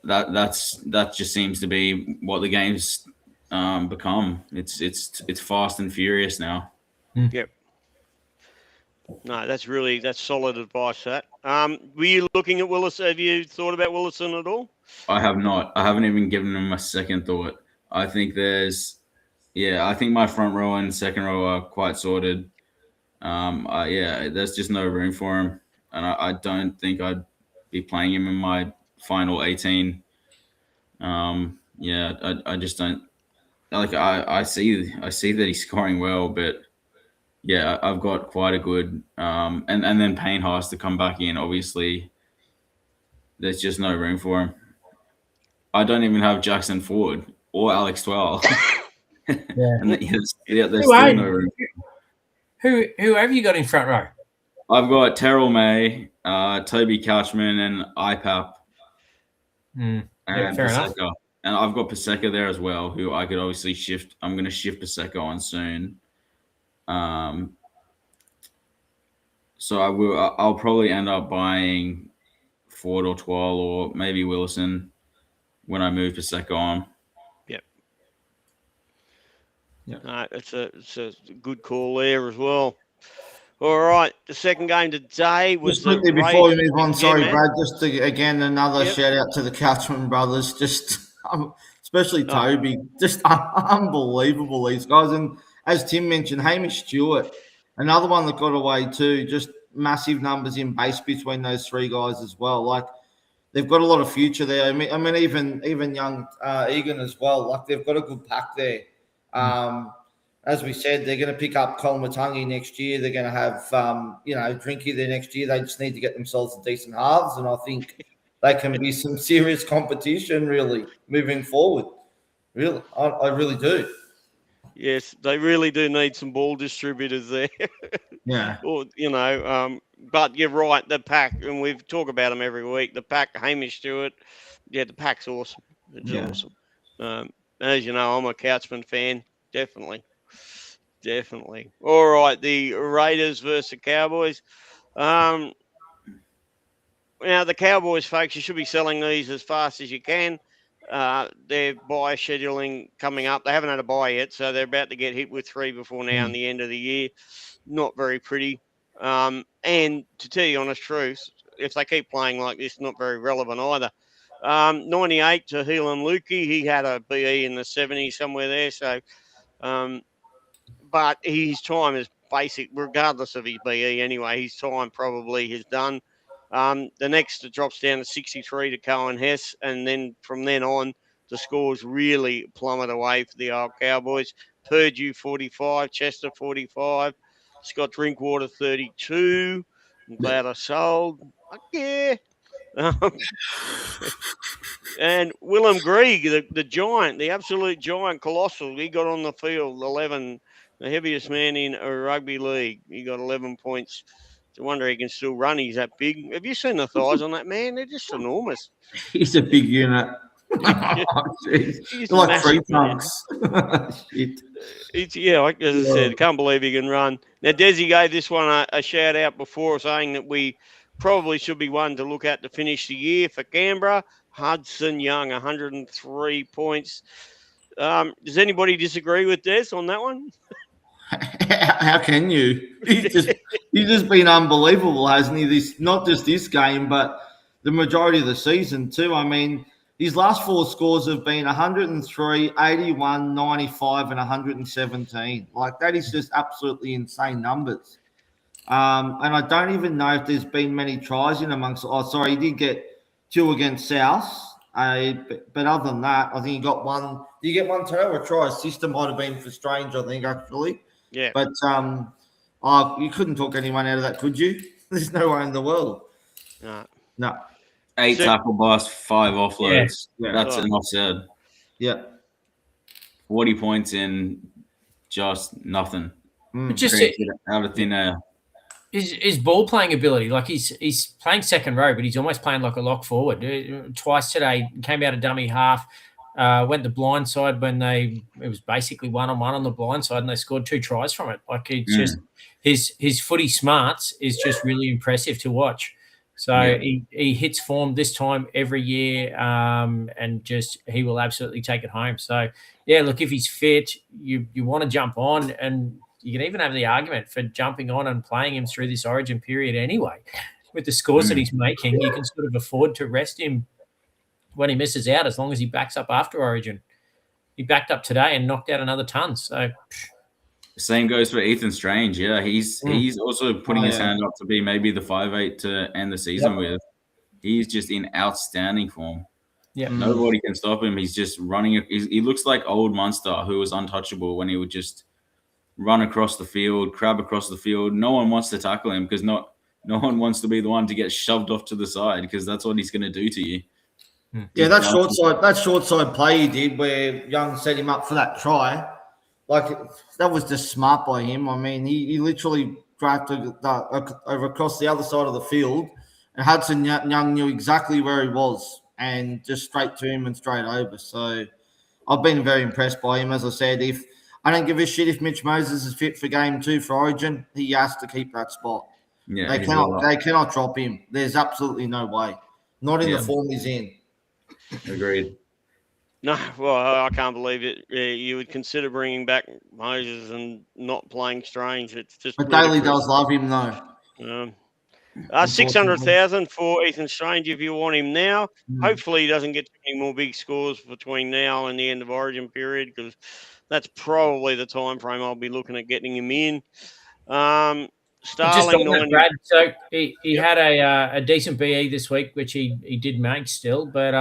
that just seems to be what the game's become. It's fast and furious now. Yep. No, that's solid advice. That. Were you looking at Willison? Have you thought about Willison at all? I have not. I haven't even given him a second thought. I think I think my front row and second row are quite sorted. There's just no room for him, and I don't think I'd be playing him in my final 18. I just don't I see that he's scoring well, but I've got quite a good and then Payne has to come back in. Obviously, there's just no room for him. I don't even have Jackson Ford or Alex Twell. And there's still no room. Who have you got in front row? I've got Terrell May, Toby Couchman, and IPAP. Fair enough. And I've got Paseka there as well, who I could obviously shift. I'm going to shift Paseka on soon. So I'll probably end up buying Ford or Twal or maybe Wilson when I move Paseka on. Yep. Yeah. It's a good call there as well. All right, the second game today was Just quickly before we move on, sorry, man. Brad, just to, again, another Yep. shout out to the Couchman brothers, just especially Oh. Toby, just unbelievable, these guys. And as Tim mentioned, Hamish Stewart, another one that got away too, just massive numbers in base between those three guys as well. Like, they've got a lot of future there. I mean, even young Egan as well. Like, they've got a good pack there. As we said, they're going to pick up Kolmatangi next year. They're going to have, Drinky there next year. They just need to get themselves a decent halves, and I think they can be some serious competition, really, moving forward. Really, I really do. Yes, they really do need some ball distributors there. Yeah. Or, but you're right, the pack, and we've talked about them every week. The pack, Hamish Stewart, the pack's awesome. It's awesome. As you know, I'm a Couchman fan, definitely. All right, the Raiders versus the Cowboys. Now, the Cowboys, folks, you should be selling these as fast as you can. Their buy scheduling coming up. They haven't had a buy yet, so they're about to get hit with 3 before now and the end of the year. Not very pretty. And to tell you honest truth, if they keep playing like this, not very relevant either. 98 to Heelan Lukey. He had a BE in the 70s somewhere there. So, but his time is basic, regardless of his BE anyway. His time probably is done. The next it drops down to 63 to Cohen Hess, and then from then on, the scores really plummet away for the old Cowboys. Purdue 45, Chester 45, Scott Drinkwater 32. I'm glad I sold. Fuck yeah. And Willem Grieg, the giant, the absolute giant, colossal, he got on the field 11, the heaviest man in a rugby league. He got 11 points. It's a wonder he can still run. He's that big. Have you seen the thighs on that man? They're just enormous. He's a big unit. He's like massive, 3 trunks. Shit. Like as I said, I can't believe he can run. Now, Desi gave this one a shout out before, saying that we probably should be one to look at to finish the year for Canberra. Hudson Young, 103 points. Does anybody disagree with Des on that one? How can you? He's just been unbelievable, hasn't he? Not just this game, but the majority of the season too. I mean, his last 4 scores have been 103, 81, 95, and 117. Like, that is just absolutely insane numbers. And I don't even know if there's been many tries in amongst. Oh, sorry, he did get 2 against South. But other than that, I think he got 1. Did you get 1 today or a try? Assist might have been for Strange, I think, actually. Yeah. But you couldn't talk anyone out of that, could you? There's no way in the world. No. 8 tackle busts, 5 offloads. Yeah. That's an offset. Yeah. 40 points in just nothing. Just out of thin air. His ball playing ability, like he's playing second row, but he's almost playing like a lock forward. Twice today, came out of dummy half, went the blind side when it was basically 1-on-1 on the blind side, and they scored 2 tries from it. Like, it's just his footy smarts is just really impressive to watch. So he hits form this time every year, and just he will absolutely take it home. So yeah, look, if he's fit, you want to jump on, and you can even have the argument for jumping on and playing him through this Origin period anyway. With the scores that he's making, you can sort of afford to rest him when he misses out, as long as he backs up after Origin. He backed up today and knocked out another ton. So same goes for Ethan Strange. Yeah, he's also putting his hand up to be maybe the 5'8" to end the season with. He's just in outstanding form. Yeah, nobody can stop him. He's just running. He looks like old Munster, who was untouchable when he would just run across the field, crab across the field. No one wants to tackle him because no one wants to be the one to get shoved off to the side, because that's what he's going to do to you. Yeah, that short side play he did where Young set him up for that try, like, that was just smart by him. I mean, he literally drafted over across the other side of the field, and Hudson Young knew exactly where he was, and just straight to him and straight over. So I've been very impressed by him. As I said, if I don't give a shit if Mitch Moses is fit for game 2 for Origin, he has to keep that spot. Yeah, They cannot drop him. There's absolutely no way. Not in the form he's in. Agreed. No, well, I can't believe it. You would consider bringing back Moses and not playing Strange. It's just. But Daly does love him, though. 600,000 for Ethan Strange if you want him now. Mm. Hopefully he doesn't get any more big scores between now and the end of Origin period, because that's probably the time frame I'll be looking at getting him in. Starling, just on that, Brad. So he had a decent BE this week, which he did make still, but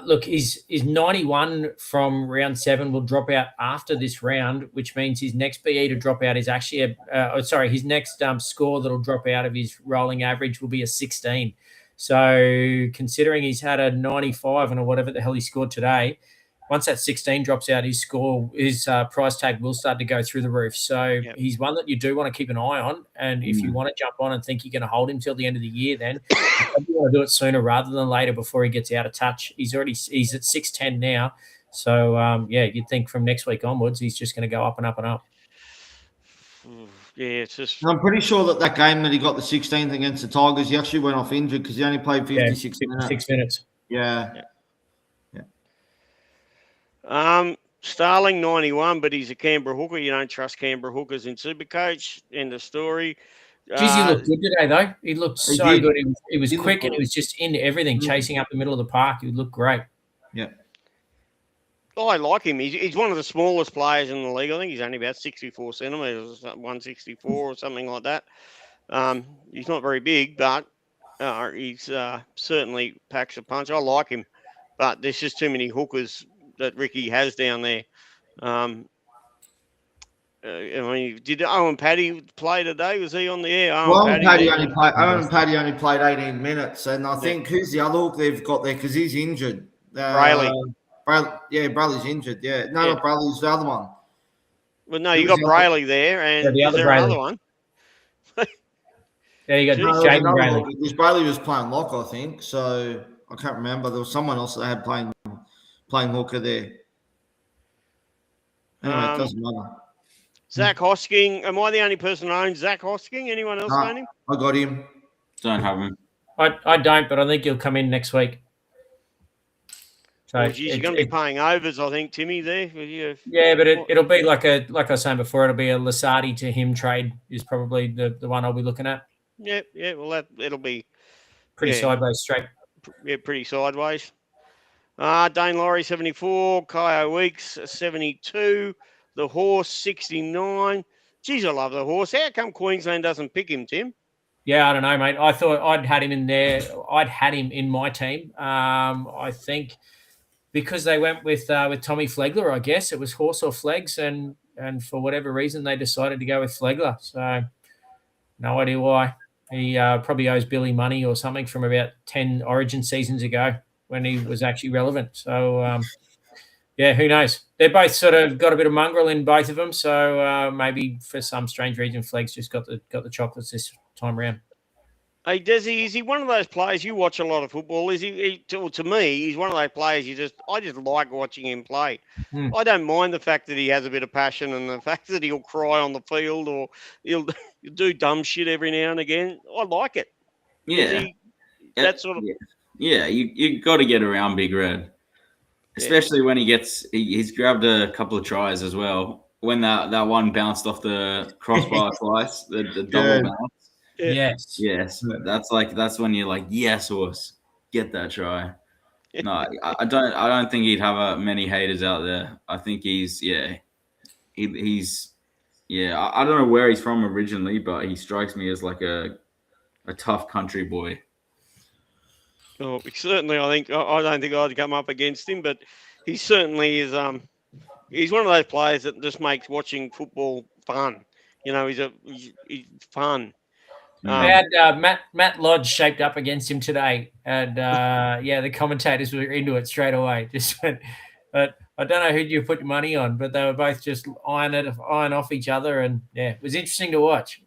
look, his 91 from round 7 will drop out after this round, which means his next BE to drop out is actually his next score that'll drop out of his rolling average will be a 16. So considering he's had a 95 and or whatever the hell he scored today, once that 16 drops out, his price tag will start to go through the roof. So he's one that you do want to keep an eye on. And if you want to jump on and think you're going to hold him till the end of the year, then you want to do it sooner rather than later before he gets out of touch. He's at 610 now. So, you'd think from next week onwards, he's just going to go up and up and up. Yeah, it's just. I'm pretty sure that game that he got the 16th against the Tigers, he actually went off injured because he only played 56 minutes. Yeah. Starling 91, but he's a Canberra hooker. You don't trust Canberra hookers in Supercoach. End of story. Geez, he looked good today, though. He looked so good. He was quick and he was just into everything, chasing up the middle of the park. He looked great. Yeah. I like him. He's one of the smallest players in the league. I think he's only about 64 centimetres, 164 or something like that. He's not very big, but he's certainly packs a punch. I like him, but there's just too many hookers that Ricky has down there. Did Owen Paddy play today? Was he on the air? Owen Paddy only played 18 minutes, and I think who's the other hook they've got there because he's injured. Brayley. Brayley's injured. Yeah, not Brayley's the other one. Well, no, you got Brayley there, and the other another one? Yeah, you got Jaden Brayley. Because Brayley was playing lock, I think. So I can't remember. There was someone else that had playing hooker there. Anyway, it doesn't matter. Zach Hosking. Am I the only person who owns Zach Hosking? Anyone else own him? I got him. Don't have him. I don't, but I think he'll come in next week. So you're going to be paying overs, I think, Timmy, there. Yeah, but it'll be like I was saying before, it'll be a Lasardi to him trade is probably the one I'll be looking at. Yeah. Well, it'll be pretty sideways straight. Yeah, pretty sideways. Dane Laurie, 74. Kyo Weeks, 72. The Horse, 69. Geez, I love the Horse. How come Queensland doesn't pick him, Tim? Yeah, I don't know, mate. I thought I'd had him in there. I'd had him in my team. I think because they went with Tommy Flegler, I guess. It was Horse or Flegs, and for whatever reason, they decided to go with Flegler. So no idea why. He probably owes Billy money or something from about 10 Origin seasons ago when he was actually relevant. So, who knows? They're both sort of got a bit of mongrel in both of them. So maybe for some strange reason, Flegs just got the chocolates this time around. Hey, Desi, is he one of those players you watch a lot of football? Is he to me, he's one of those players I just like watching him play. I don't mind the fact that he has a bit of passion and the fact that he'll cry on the field or he'll do dumb shit every now and again. I like it. Yeah. That sort of. Yeah, you got to get around Big Red, especially when he's grabbed a couple of tries as well. When that one bounced off the crossbar twice, the double bounce. Yes. That's when you're like, yes, horse, get that try. No, I don't think he'd have many haters out there. I think he's I don't know where he's from originally, but he strikes me as like a tough country boy. Oh, certainly, I don't think I'd come up against him, but he certainly is. He's one of those players that just makes watching football fun. You know, he's fun. They had Matt Lodge shaped up against him today, and the commentators were into it straight away. Just went, but I don't know who you put your money on, but they were both just eyeing off each other, and it was interesting to watch.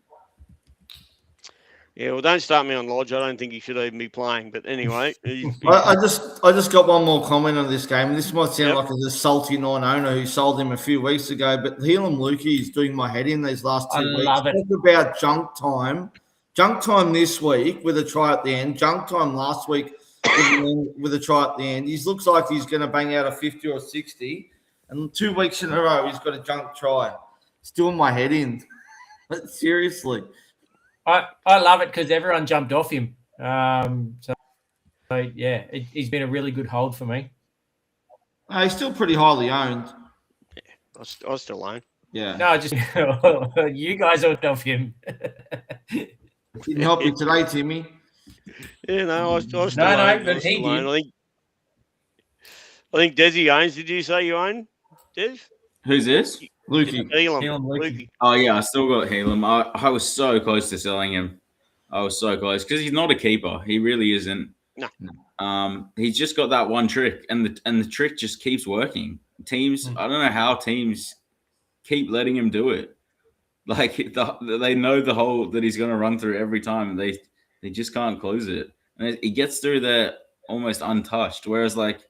Yeah, well, don't start me on Lodge. I don't think he should even be playing. But anyway, I just got one more comment on this game. This might sound Yep. like a salty non-owner who sold him a few weeks ago, but Helam Lukey is doing my head in these last 2 I weeks. love it. Talk about junk time. Junk time this week with a try at the end. Junk time last week with a try at the end. He looks like he's going to bang out a 50 or 60. And 2 weeks in a row, he's got a junk try. It's doing my head in. Seriously. I love it because everyone jumped off him. So yeah, he's been a really good hold for me. He's still pretty highly owned. I was still own. Yeah. No, just you guys jumped off him. Didn't help you today, Timmy. Yeah, no, I was still No, own. but he did. I think Desi owns. Did you say you own, Des? Who's this? Lukey. Elam. Lukey. Oh yeah, I still got Helam. I was so close to selling him. I was so close because he's not a keeper. He really isn't. No. He's just got that one trick, and the trick just keeps working. Teams, I don't know how teams keep letting him do it. Like they know the hole that he's going to run through every time, and they just can't close it. And he gets through there almost untouched. Whereas like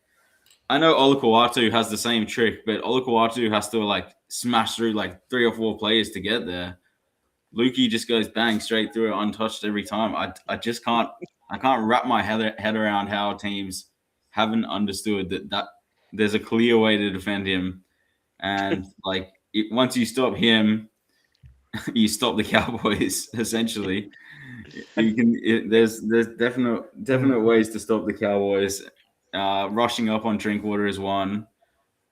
I know Olukwatu has the same trick, but Olukwatu has to like smash through like 3 or 4 players to get there. Lukey just goes bang straight through it untouched every time. I just can't wrap my head around how teams haven't understood that there's a clear way to defend him, and like once you stop him, you stop the Cowboys essentially. There's definite ways to stop the Cowboys. Rushing up on Drinkwater is one,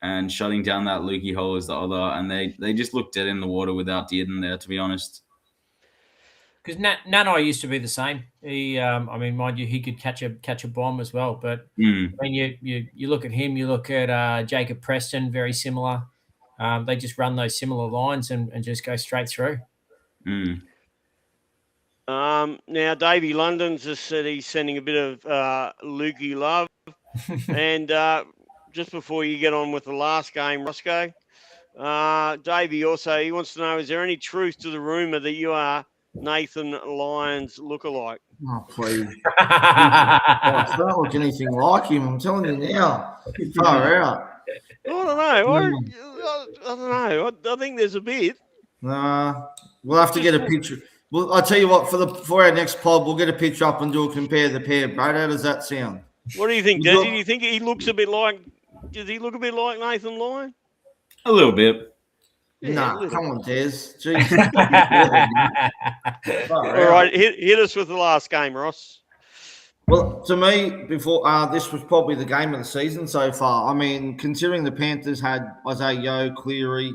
and shutting down that Lukey hole is the other. And they just look dead in the water without Dearden there, to be honest. Because Nanai used to be the same. He, I mean, mind you, he could catch a bomb as well. But I mean, you look at him, you look at Jacob Preston, very similar. They just run those similar lines and just go straight through. Now, Davey London's just said he's sending a bit of Lukey love. And just before you get on with the last game, Rosco, Davey also, he wants to know, is there any truth to the rumour that you are Nathan Lyons lookalike? Oh, please. It's not like anything like him. I'm telling you now. Far out. I don't know. I don't know. I think there's a bit. We'll have to get a picture. Well, I'll tell you what, for our next pod, we'll get a picture up and do a compare the pair, Brad. How does that sound? What do you think, Desi? Do you think he looks a bit like? Does he look a bit like Nathan Lyon? A little bit. Yeah, come on, Des. Jeez. All right, hit us with the last game, Ross. Well, to me, before this was probably the game of the season so far. I mean, considering the Panthers had Isaiah Yeo, Cleary,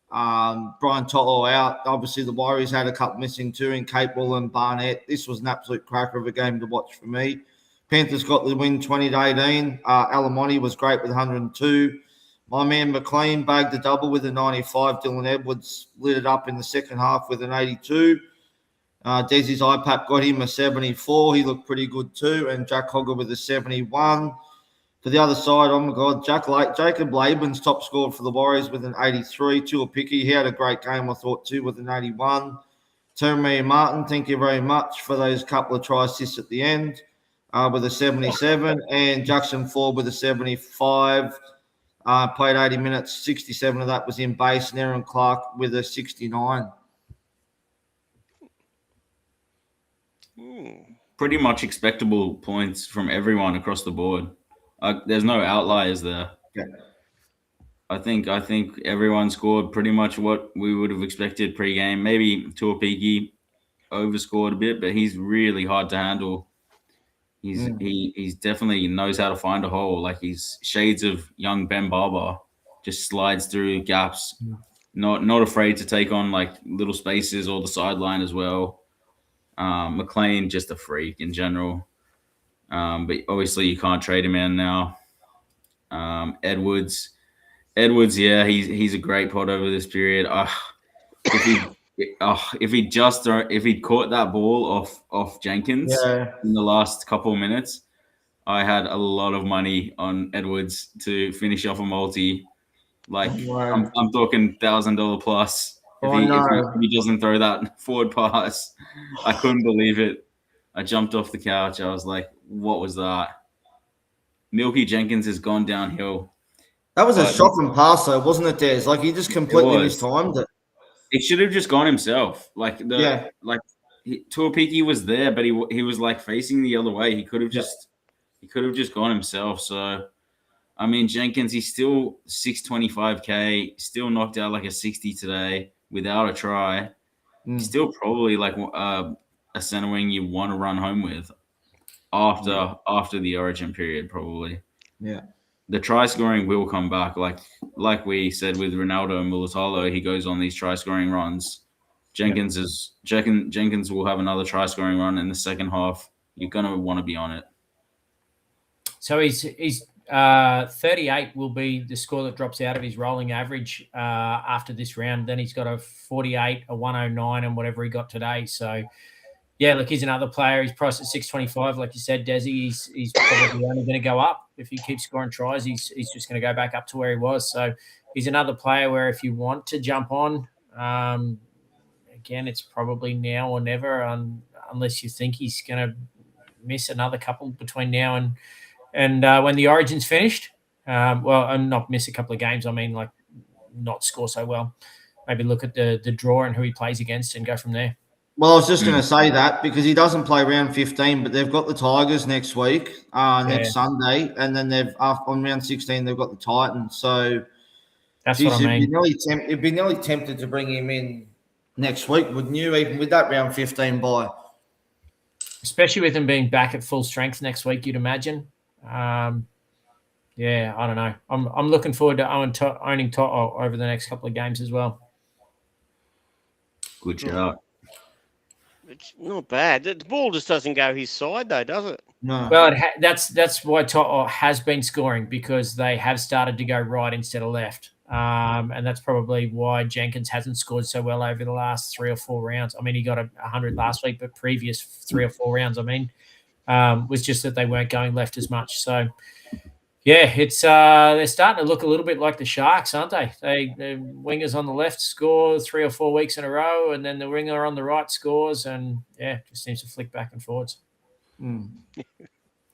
Brian Tolo out. Obviously, the Warriors had a couple missing too in Capewell and Barnett. This was an absolute cracker of a game to watch for me. Panthers got the win 20-18. Alamonte was great with 102. My man McLean bagged the double with a 95. Dylan Edwards lit it up in the second half with an 82. Desi's IPAP got him a 74. He looked pretty good too. And Jack Hogger with a 71. For the other side, oh my God, Jacob Laban's top scored for the Warriors with an 83. Tuapiki, he had a great game, I thought, too, with an 81. Timmy Martin, thank you very much for those couple of try assists at the end with a 77. And Jackson Ford with a 75. Played 80 minutes, 67 of that was in base. And Aaron Clark with a 69. Pretty much expectable points from everyone across the board. There's no outliers there. Yeah. I think everyone scored pretty much what we would have expected pre-game. Maybe Tuapiki overscored a bit, but he's really hard to handle. He's definitely knows how to find a hole. Like he's shades of young Ben Barber, just slides through gaps, not afraid to take on like little spaces or the sideline as well. McLean just a freak in general. But obviously you can't trade him in now. Edwards, yeah, he's a great pod over this period. If he'd caught that ball off Jenkins in the last couple of minutes, I had a lot of money on Edwards to finish off a multi. Like I'm talking $1,000 plus. If he doesn't throw that forward pass, I couldn't believe it. I jumped off the couch. I was like, what was that? Milky Jenkins has gone downhill. That was a But shocking pass, though, wasn't it, Des? Like, he just completely was. mistimed it. It should have just gone himself. Yeah. Tuapiki was there, but he was like facing the other way. He could have just gone himself. So I mean, Jenkins, he's still 625K, still knocked out like a 60 today without a try. Still probably like a center wing you want to run home with after the Origin period, probably. Yeah. The try scoring will come back, like we said with Ronaldo and Mulatalo. He goes on these try scoring runs. Jenkins will have another try scoring run in the second half. You're gonna want to be on it. So he's 38 will be the score that drops out of his rolling average after this round. Then he's got a 48, a 109, and whatever he got today. So, yeah, look, he's another player. He's priced at 625, like you said, Desi. He's probably only going to go up. If he keeps scoring tries, he's just going to go back up to where he was. So he's another player where if you want to jump on, again, it's probably now or never, unless you think he's going to miss another couple between now and when the Origin's finished. And not miss a couple of games. I mean, like not score so well. Maybe look at the draw and who he plays against and go from there. Well, I was just going to say that because he doesn't play round 15, but they've got the Tigers next week, next Sunday, and then on round 16 they've got the Titans. So that's what I mean. You'd be nearly tempted to bring him in next week, wouldn't you? Even with that round 15 bye, especially with him being back at full strength next week, you'd imagine. I don't know. I'm looking forward to owning Toto over the next couple of games as well. Good job. It's not bad. The ball just doesn't go his side, though, does it? No. Well, that's why Toto has been scoring, because they have started to go right instead of left. And that's probably why Jenkins hasn't scored so well over the last 3 or 4 rounds. I mean, he got 100 last week, but previous 3 or 4 rounds, was just that they weren't going left as much. So, yeah, it's they're starting to look a little bit like the Sharks, aren't they? The wingers on the left score 3 or 4 weeks in a row, and then the winger on the right scores, and it just seems to flick back and forwards.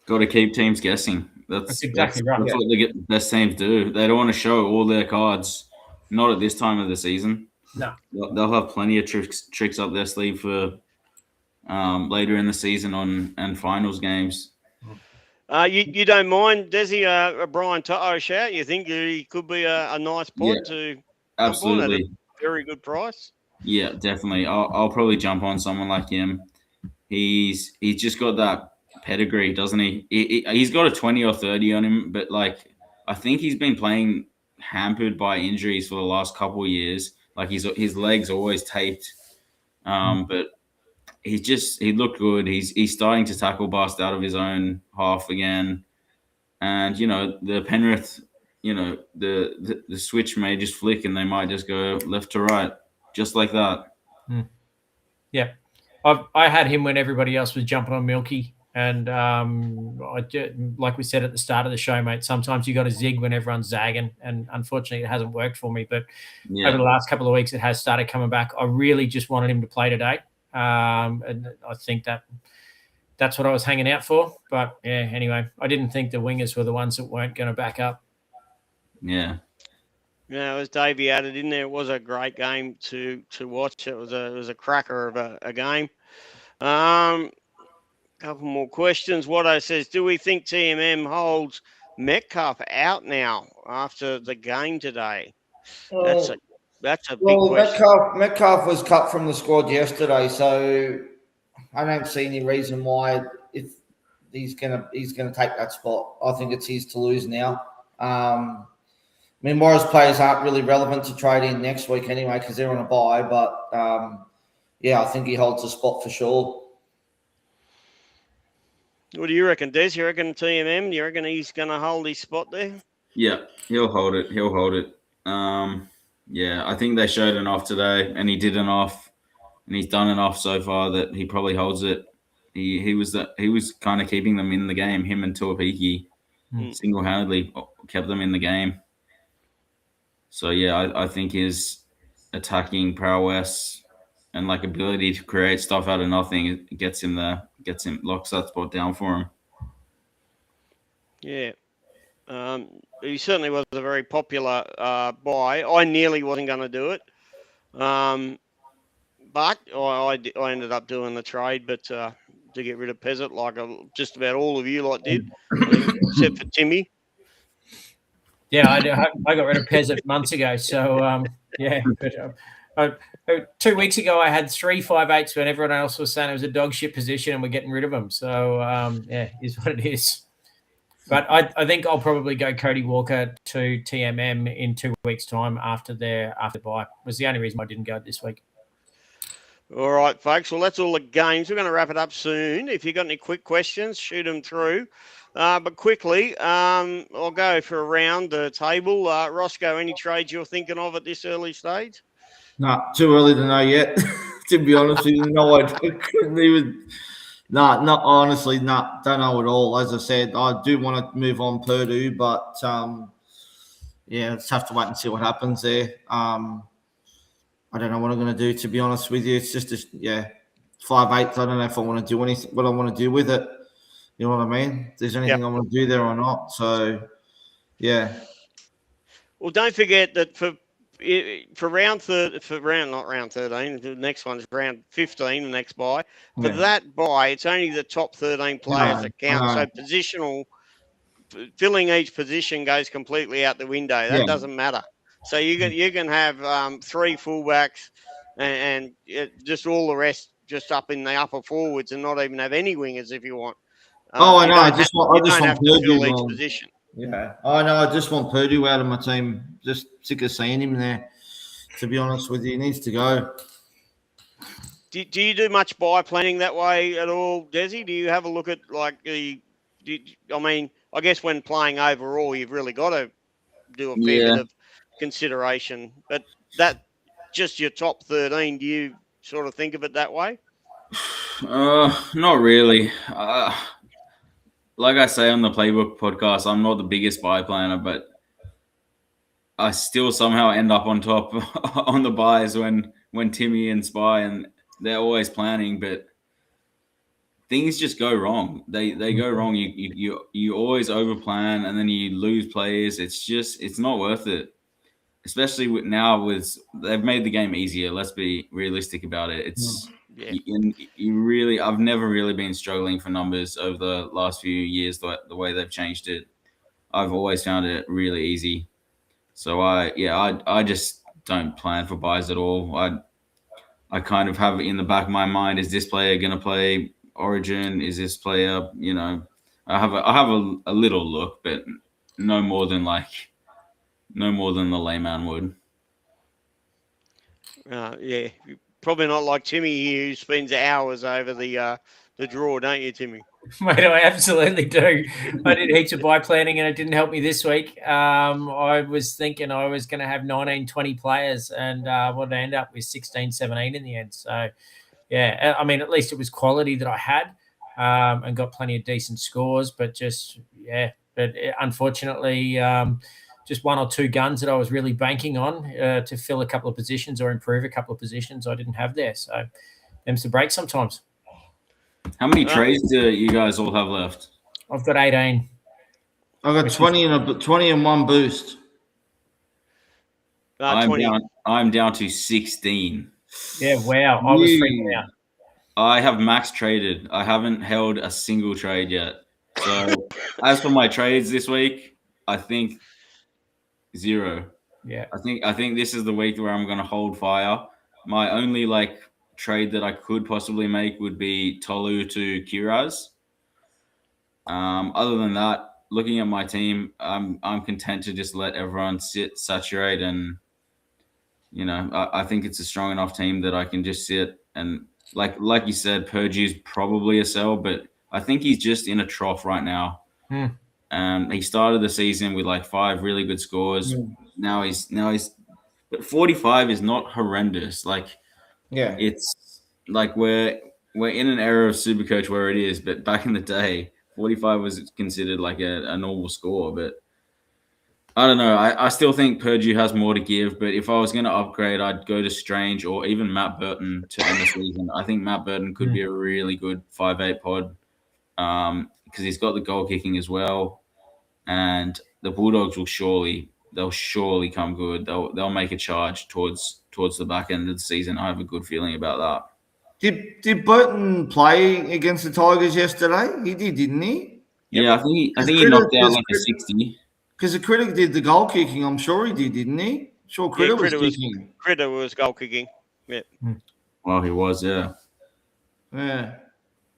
Got to keep teams guessing. That's exactly right. That's what the best teams do. They don't want to show all their cards, not at this time of the season. No. They'll have plenty of tricks up their sleeve for later in the season and finals games. You don't mind, Desi, a Brian Toto shout? You think he could be a nice pod to absolutely at a very good price? Yeah, definitely. I'll probably jump on someone like him. He's just got that pedigree, doesn't he? He's got a 20 or 30 on him, but I think he's been playing hampered by injuries for the last couple of years. Like his legs are always taped, but he looked good. He's starting to tackle bust out of his own half again, and the Penrith, the switch may just flick and they might just go left to right, just like that. Yeah, I had him when everybody else was jumping on Milky, and like we said at the start of the show, mate, sometimes you got to zig when everyone's zagging, and unfortunately it hasn't worked for me. But over the last couple of weeks, it has started coming back. I really just wanted him to play today. And I think that's what I was hanging out for. But yeah, anyway, I didn't think the wingers were the ones that weren't going to back up. Yeah. Yeah, as Davey added in there, it was a great game to watch. It was a cracker of a game. Couple more questions. Watto says, do we think TMM holds Metcalf out now after the game today? That's a big question. Metcalf was cut from the squad yesterday, so I don't see any reason why if he's gonna take that spot. I think it's his to lose now. Morris players aren't really relevant to trade in next week anyway because they're on a bye. But I think he holds a spot for sure. What do you reckon, Des? You reckon TMM? You reckon he's going to hold his spot there? Yeah, he'll hold it. I think they showed enough today, and he did enough, and he's done enough so far that he probably holds it. He was kind of keeping them in the game. Him and Tuapiki single-handedly kept them in the game. So yeah, I think his attacking prowess and like ability to create stuff out of nothing, it gets him locks that spot down for him. Yeah. He certainly was a very popular buy. I nearly wasn't going to do it, but I ended up doing the trade. But to get rid of Peasant, like just about all of you did, I think, except for Timmy. Yeah, I got rid of Peasant months ago. So yeah, but 2 weeks ago I had 3 5/8s when everyone else was saying it was a dog shit position and we're getting rid of them. So yeah, is what it is. But I think I'll probably go Cody Walker to TMM in 2 weeks' time after bye. Was the only reason I didn't go this week. All right, folks. Well, that's all the games. We're going to wrap it up soon. If you've got any quick questions, shoot them through. But quickly, I'll go for around the table. Rosco, any trades you're thinking of at this early stage? No, too early to know yet. To be honest with you, no, I couldn't even. No, not honestly, no, don't know at all. As I said, I do want to move on Purdue, but yeah, just have to wait and see what happens there. I don't know what I'm going to do, to be honest with you. It's just 5/8. I don't know if I want to do anything, what I want to do with it. You know what I mean? If there's anything I want to do there or not. So, yeah. Well, don't forget that for round 13, the next one's round 15, the next buy. For that buy, it's only the top 13 players that count. So positional, filling each position goes completely out the window. That doesn't matter. So you can have 3 fullbacks and just all the rest just up in the upper forwards and not even have any wingers if you want. I know. I just want Purdue each position. Yeah, I know. I just want Purdue out of my team. Just sick of seeing him there. To be honest with you, he needs to go. Do you do much buy planning that way at all, Desi? Do you have a look at I guess when playing overall, you've really got to do a fair bit of consideration. But that just your top 13. Do you sort of think of it that way? Not really. Like I say on the Playbook podcast, I'm not the biggest buy planner, but I still somehow end up on top on the buys when Timmy and Spy, and they're always planning, but things just go wrong. They go wrong. You always over plan and then you lose players. It's not worth it. Especially now they've made the game easier. Let's be realistic about it. I've never really been struggling for numbers over the last few years. The way they've changed it, I've always found it really easy. So I just don't plan for buys at all. I kind of have it in the back of my mind: is this player going to play Origin? Is this player, I have a little look, but no more than the layman would. Probably not like Timmy here, who spends hours over the draw, don't you, Timmy? Mate, I absolutely do. I did heaps of buy planning and it didn't help me this week. I was thinking I was going to have 19, 20 players and what I end up with 16, 17 in the end. So, yeah, I mean, at least it was quality that I had and got plenty of decent scores. But unfortunately, just 1 or 2 guns that I was really banking on to fill a couple of positions or improve a couple of positions I didn't have there. So, them's the break sometimes. How many trades do you guys all have left? I've got 18. I've got 20 and 1 boost. I'm down to 16. Yeah, wow. I was freaking out. I have max traded. I haven't held a single trade yet. So as for my trades this week, I think 0. Yeah. I think this is the week where I'm going to hold fire. My only trade that I could possibly make would be Tolu to Kiraz. Other than that, looking at my team, I'm content to just let everyone saturate, and I think it's a strong enough team that I can just sit and like you said, Purdue's probably a sell, but I think he's just in a trough right now. He started the season with 5 really good scores. Now he's but 45 is not horrendous. It's we're in an era of Supercoach where it is, but back in the day, 45 was considered a normal score. But I don't know. I still think Purdue has more to give, but if I was going to upgrade, I'd go to Strange or even Matt Burton to end the season. I think Matt Burton could be a really good 5'8" pod because he's got the goal kicking as well. And the Bulldogs they'll surely come good. They'll make a charge towards the back end of the season. I have a good feeling about that. Did Burton play against the Tigers yesterday? He did, didn't he? Yeah, I think he knocked out like a 60. Because the Critic did the goal kicking. I'm sure he did, didn't he? Sure, Critter was kicking. Critter was goal kicking. Yeah. Well, he was, yeah. Yeah.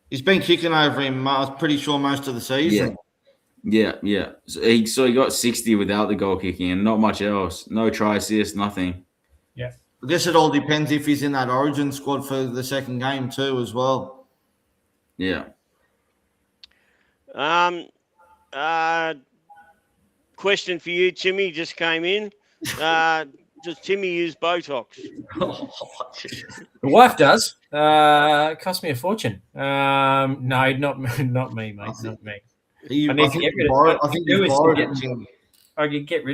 He's been kicking over him, I was pretty sure, most of the season. Yeah. So he got 60 without the goal kicking and not much else. No try assist, nothing. Yeah. I guess it all depends if he's in that Origin squad for the second game too, as well. Yeah. Question for you, Timmy, just came in. Does Timmy use Botox? The wife does. It cost me a fortune. No, not me, mate. Not me. I could get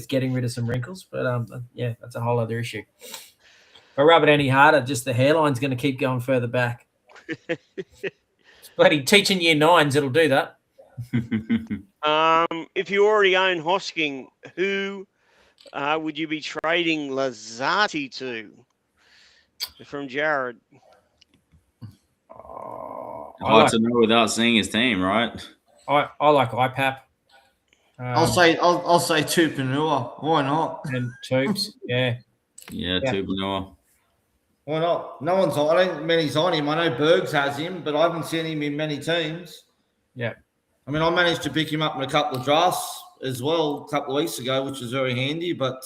getting rid of some wrinkles, but yeah, that's a whole other issue. If I rub it any harder, just the hairline's going to keep going further back. It's bloody teaching year 9s, it'll do that. If you already own Hosking, who would you be trading Lazati to? From Jared. Hard to know without seeing his team, right? I like IPAP. I'll say Tupanua. Why not? And Tubes, yeah. Yeah, Tupanua. Why not? No one's on. I don't think many's on him. I know Bergs has him, but I haven't seen him in many teams. Yeah. I mean, I managed to pick him up in a couple of drafts as well a couple of weeks ago, which was very handy. But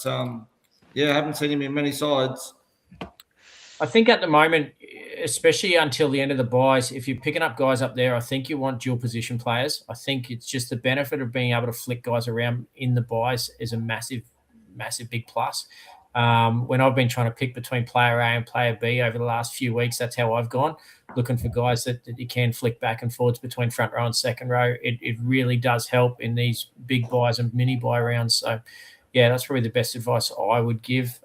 yeah, I haven't seen him in many sides. I think at the moment, especially until the end of the buys, if you're picking up guys up there, I think you want dual position players. I think it's just the benefit of being able to flick guys around in the buys is a massive, massive big plus. When I've been trying to pick between player A and player B over the last few weeks, that's how I've gone, looking for guys that you can flick back and forwards between front row and second row. It really does help in these big buys and mini buy rounds. So, yeah, that's probably the best advice I would give.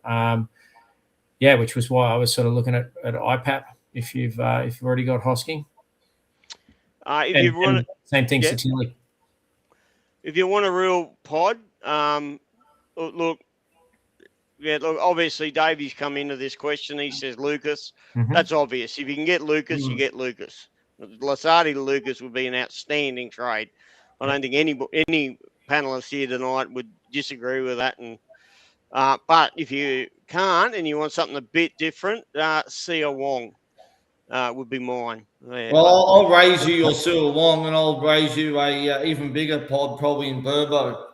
Yeah, which was why I was sort of looking at IPAP if you've already got Hosking. Same thing, Satilli. If you want a real pod, look, obviously Davey's come into this question. He says Lucas. Mm-hmm. That's obvious. If you can get Lucas, you get Lucas. Lasardi to Lucas would be an outstanding trade. I don't think any panelists here tonight would disagree with that. And but if you can't and you want something a bit different, Sia Wong would be mine. Yeah. Well, I'll raise you your Sia Wong, and I'll raise you a even bigger pod, probably in Burbo.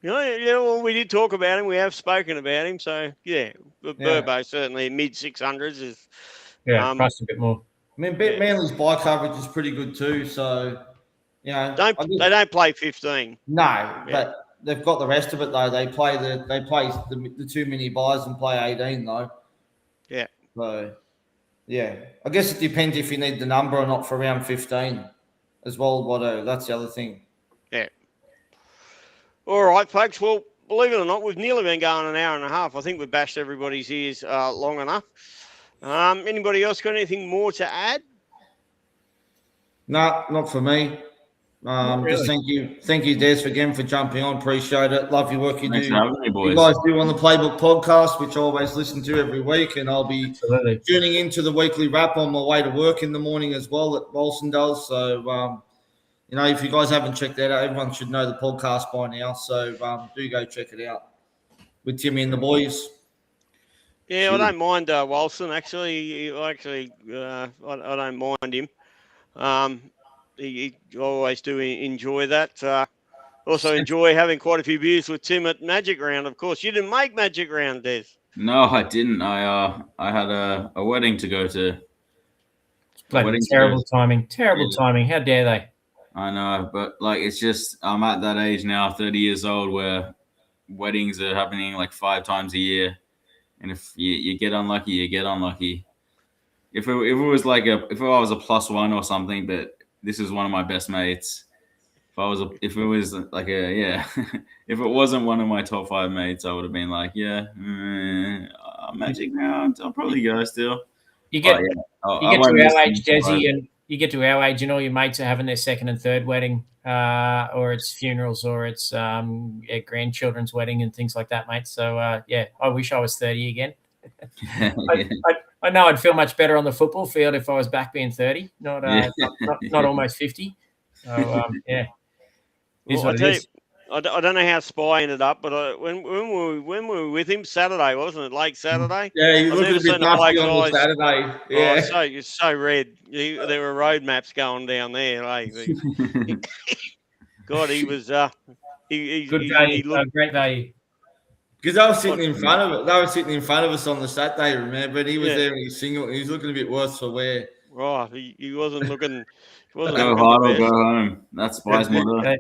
Well, we did talk about him. We have spoken about him. So, yeah, Burbo certainly mid-600s is... priced a bit more. I mean, Manly's buy coverage is pretty good too. So, you know... They don't play 15. No, but they've got the rest of it, though. They play the two mini buys and play 18, though. Yeah. So, yeah. I guess it depends if you need the number or not for round 15 as well, Watto. That's the other thing. Yeah. All right, folks. Well, believe it or not, we've nearly been going an hour and a half. I think we've bashed everybody's ears long enough. Anybody else got anything more to add? No, not for me. Really. Just thank you, Des, again for jumping on. Appreciate it. Love your work you Thanks do. for having me, boys. You guys do on the Playbook podcast, which I always listen to every week, and I'll be Absolutely. tuning into the weekly wrap on my way to work in the morning as well that Molson does. So, you know, if you guys haven't checked that out, everyone should know the podcast by now. So do go check it out with Timmy and the boys. Yeah, I don't mind Wilson, actually. I don't mind him. I always do enjoy that. Also enjoy having quite a few beers with Tim at Magic Round. Of course, you didn't make Magic Round, Des. No, I didn't. I had a wedding to go to. Terrible timing. Terrible timing. How dare they? I know, but like it's just I'm at that age now, 30 years old, where weddings are happening like 5 times a year, and if you get unlucky, you get unlucky. If I was a +1 or something, but this is one of my best mates, if it was like if it wasn't one of my top 5 mates, I would have been like, Magic now. I'll probably go still. You get I you get won't to miss our them age, Desi, forever. and you get to our age, and all your mates are having their second and third wedding, or it's funerals, or it's grandchildren's wedding and things like that, mate. So I wish I was 30 again. I know I'd feel much better on the football field if I was back being 30, not almost 50. So is Well, I what it tell you, is. I don't know how Spy ended up, but when we were with him Saturday, wasn't it? Late Saturday. Yeah, he's I've looking never a bit seen a bloke's dusty on the eyes. Saturday. Oh, Yeah. it's so red. There were road maps going down there. Like, God, he was. Good value, He looked. great value. Because they were sitting in front of it. They were sitting in front of us on the Saturday, remember? And he was Yeah. there in his single. He was looking a bit worse for wear. Oh, he wasn't looking. He wasn't Go looking hard the or go best. home. That's Spy's motto.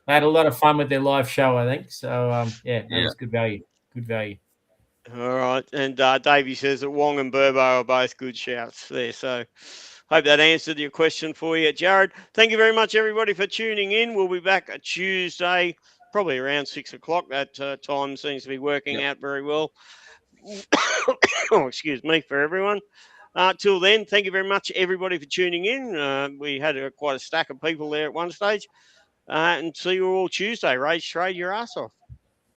They had a lot of fun with their live show, I think. So that was good value. Good value. All right, and Davey says that Wong and Burbo are both good shouts there. So, hope that answered your question for you, Jared. Thank you very much, everybody, for tuning in. We'll be back Tuesday, probably around 6 o'clock. That time seems to be working out very well. Oh, excuse me, for everyone. Till then, thank you very much, everybody, for tuning in. We had quite a stack of people there at one stage. And see you all Tuesday. Race, trade your ass off.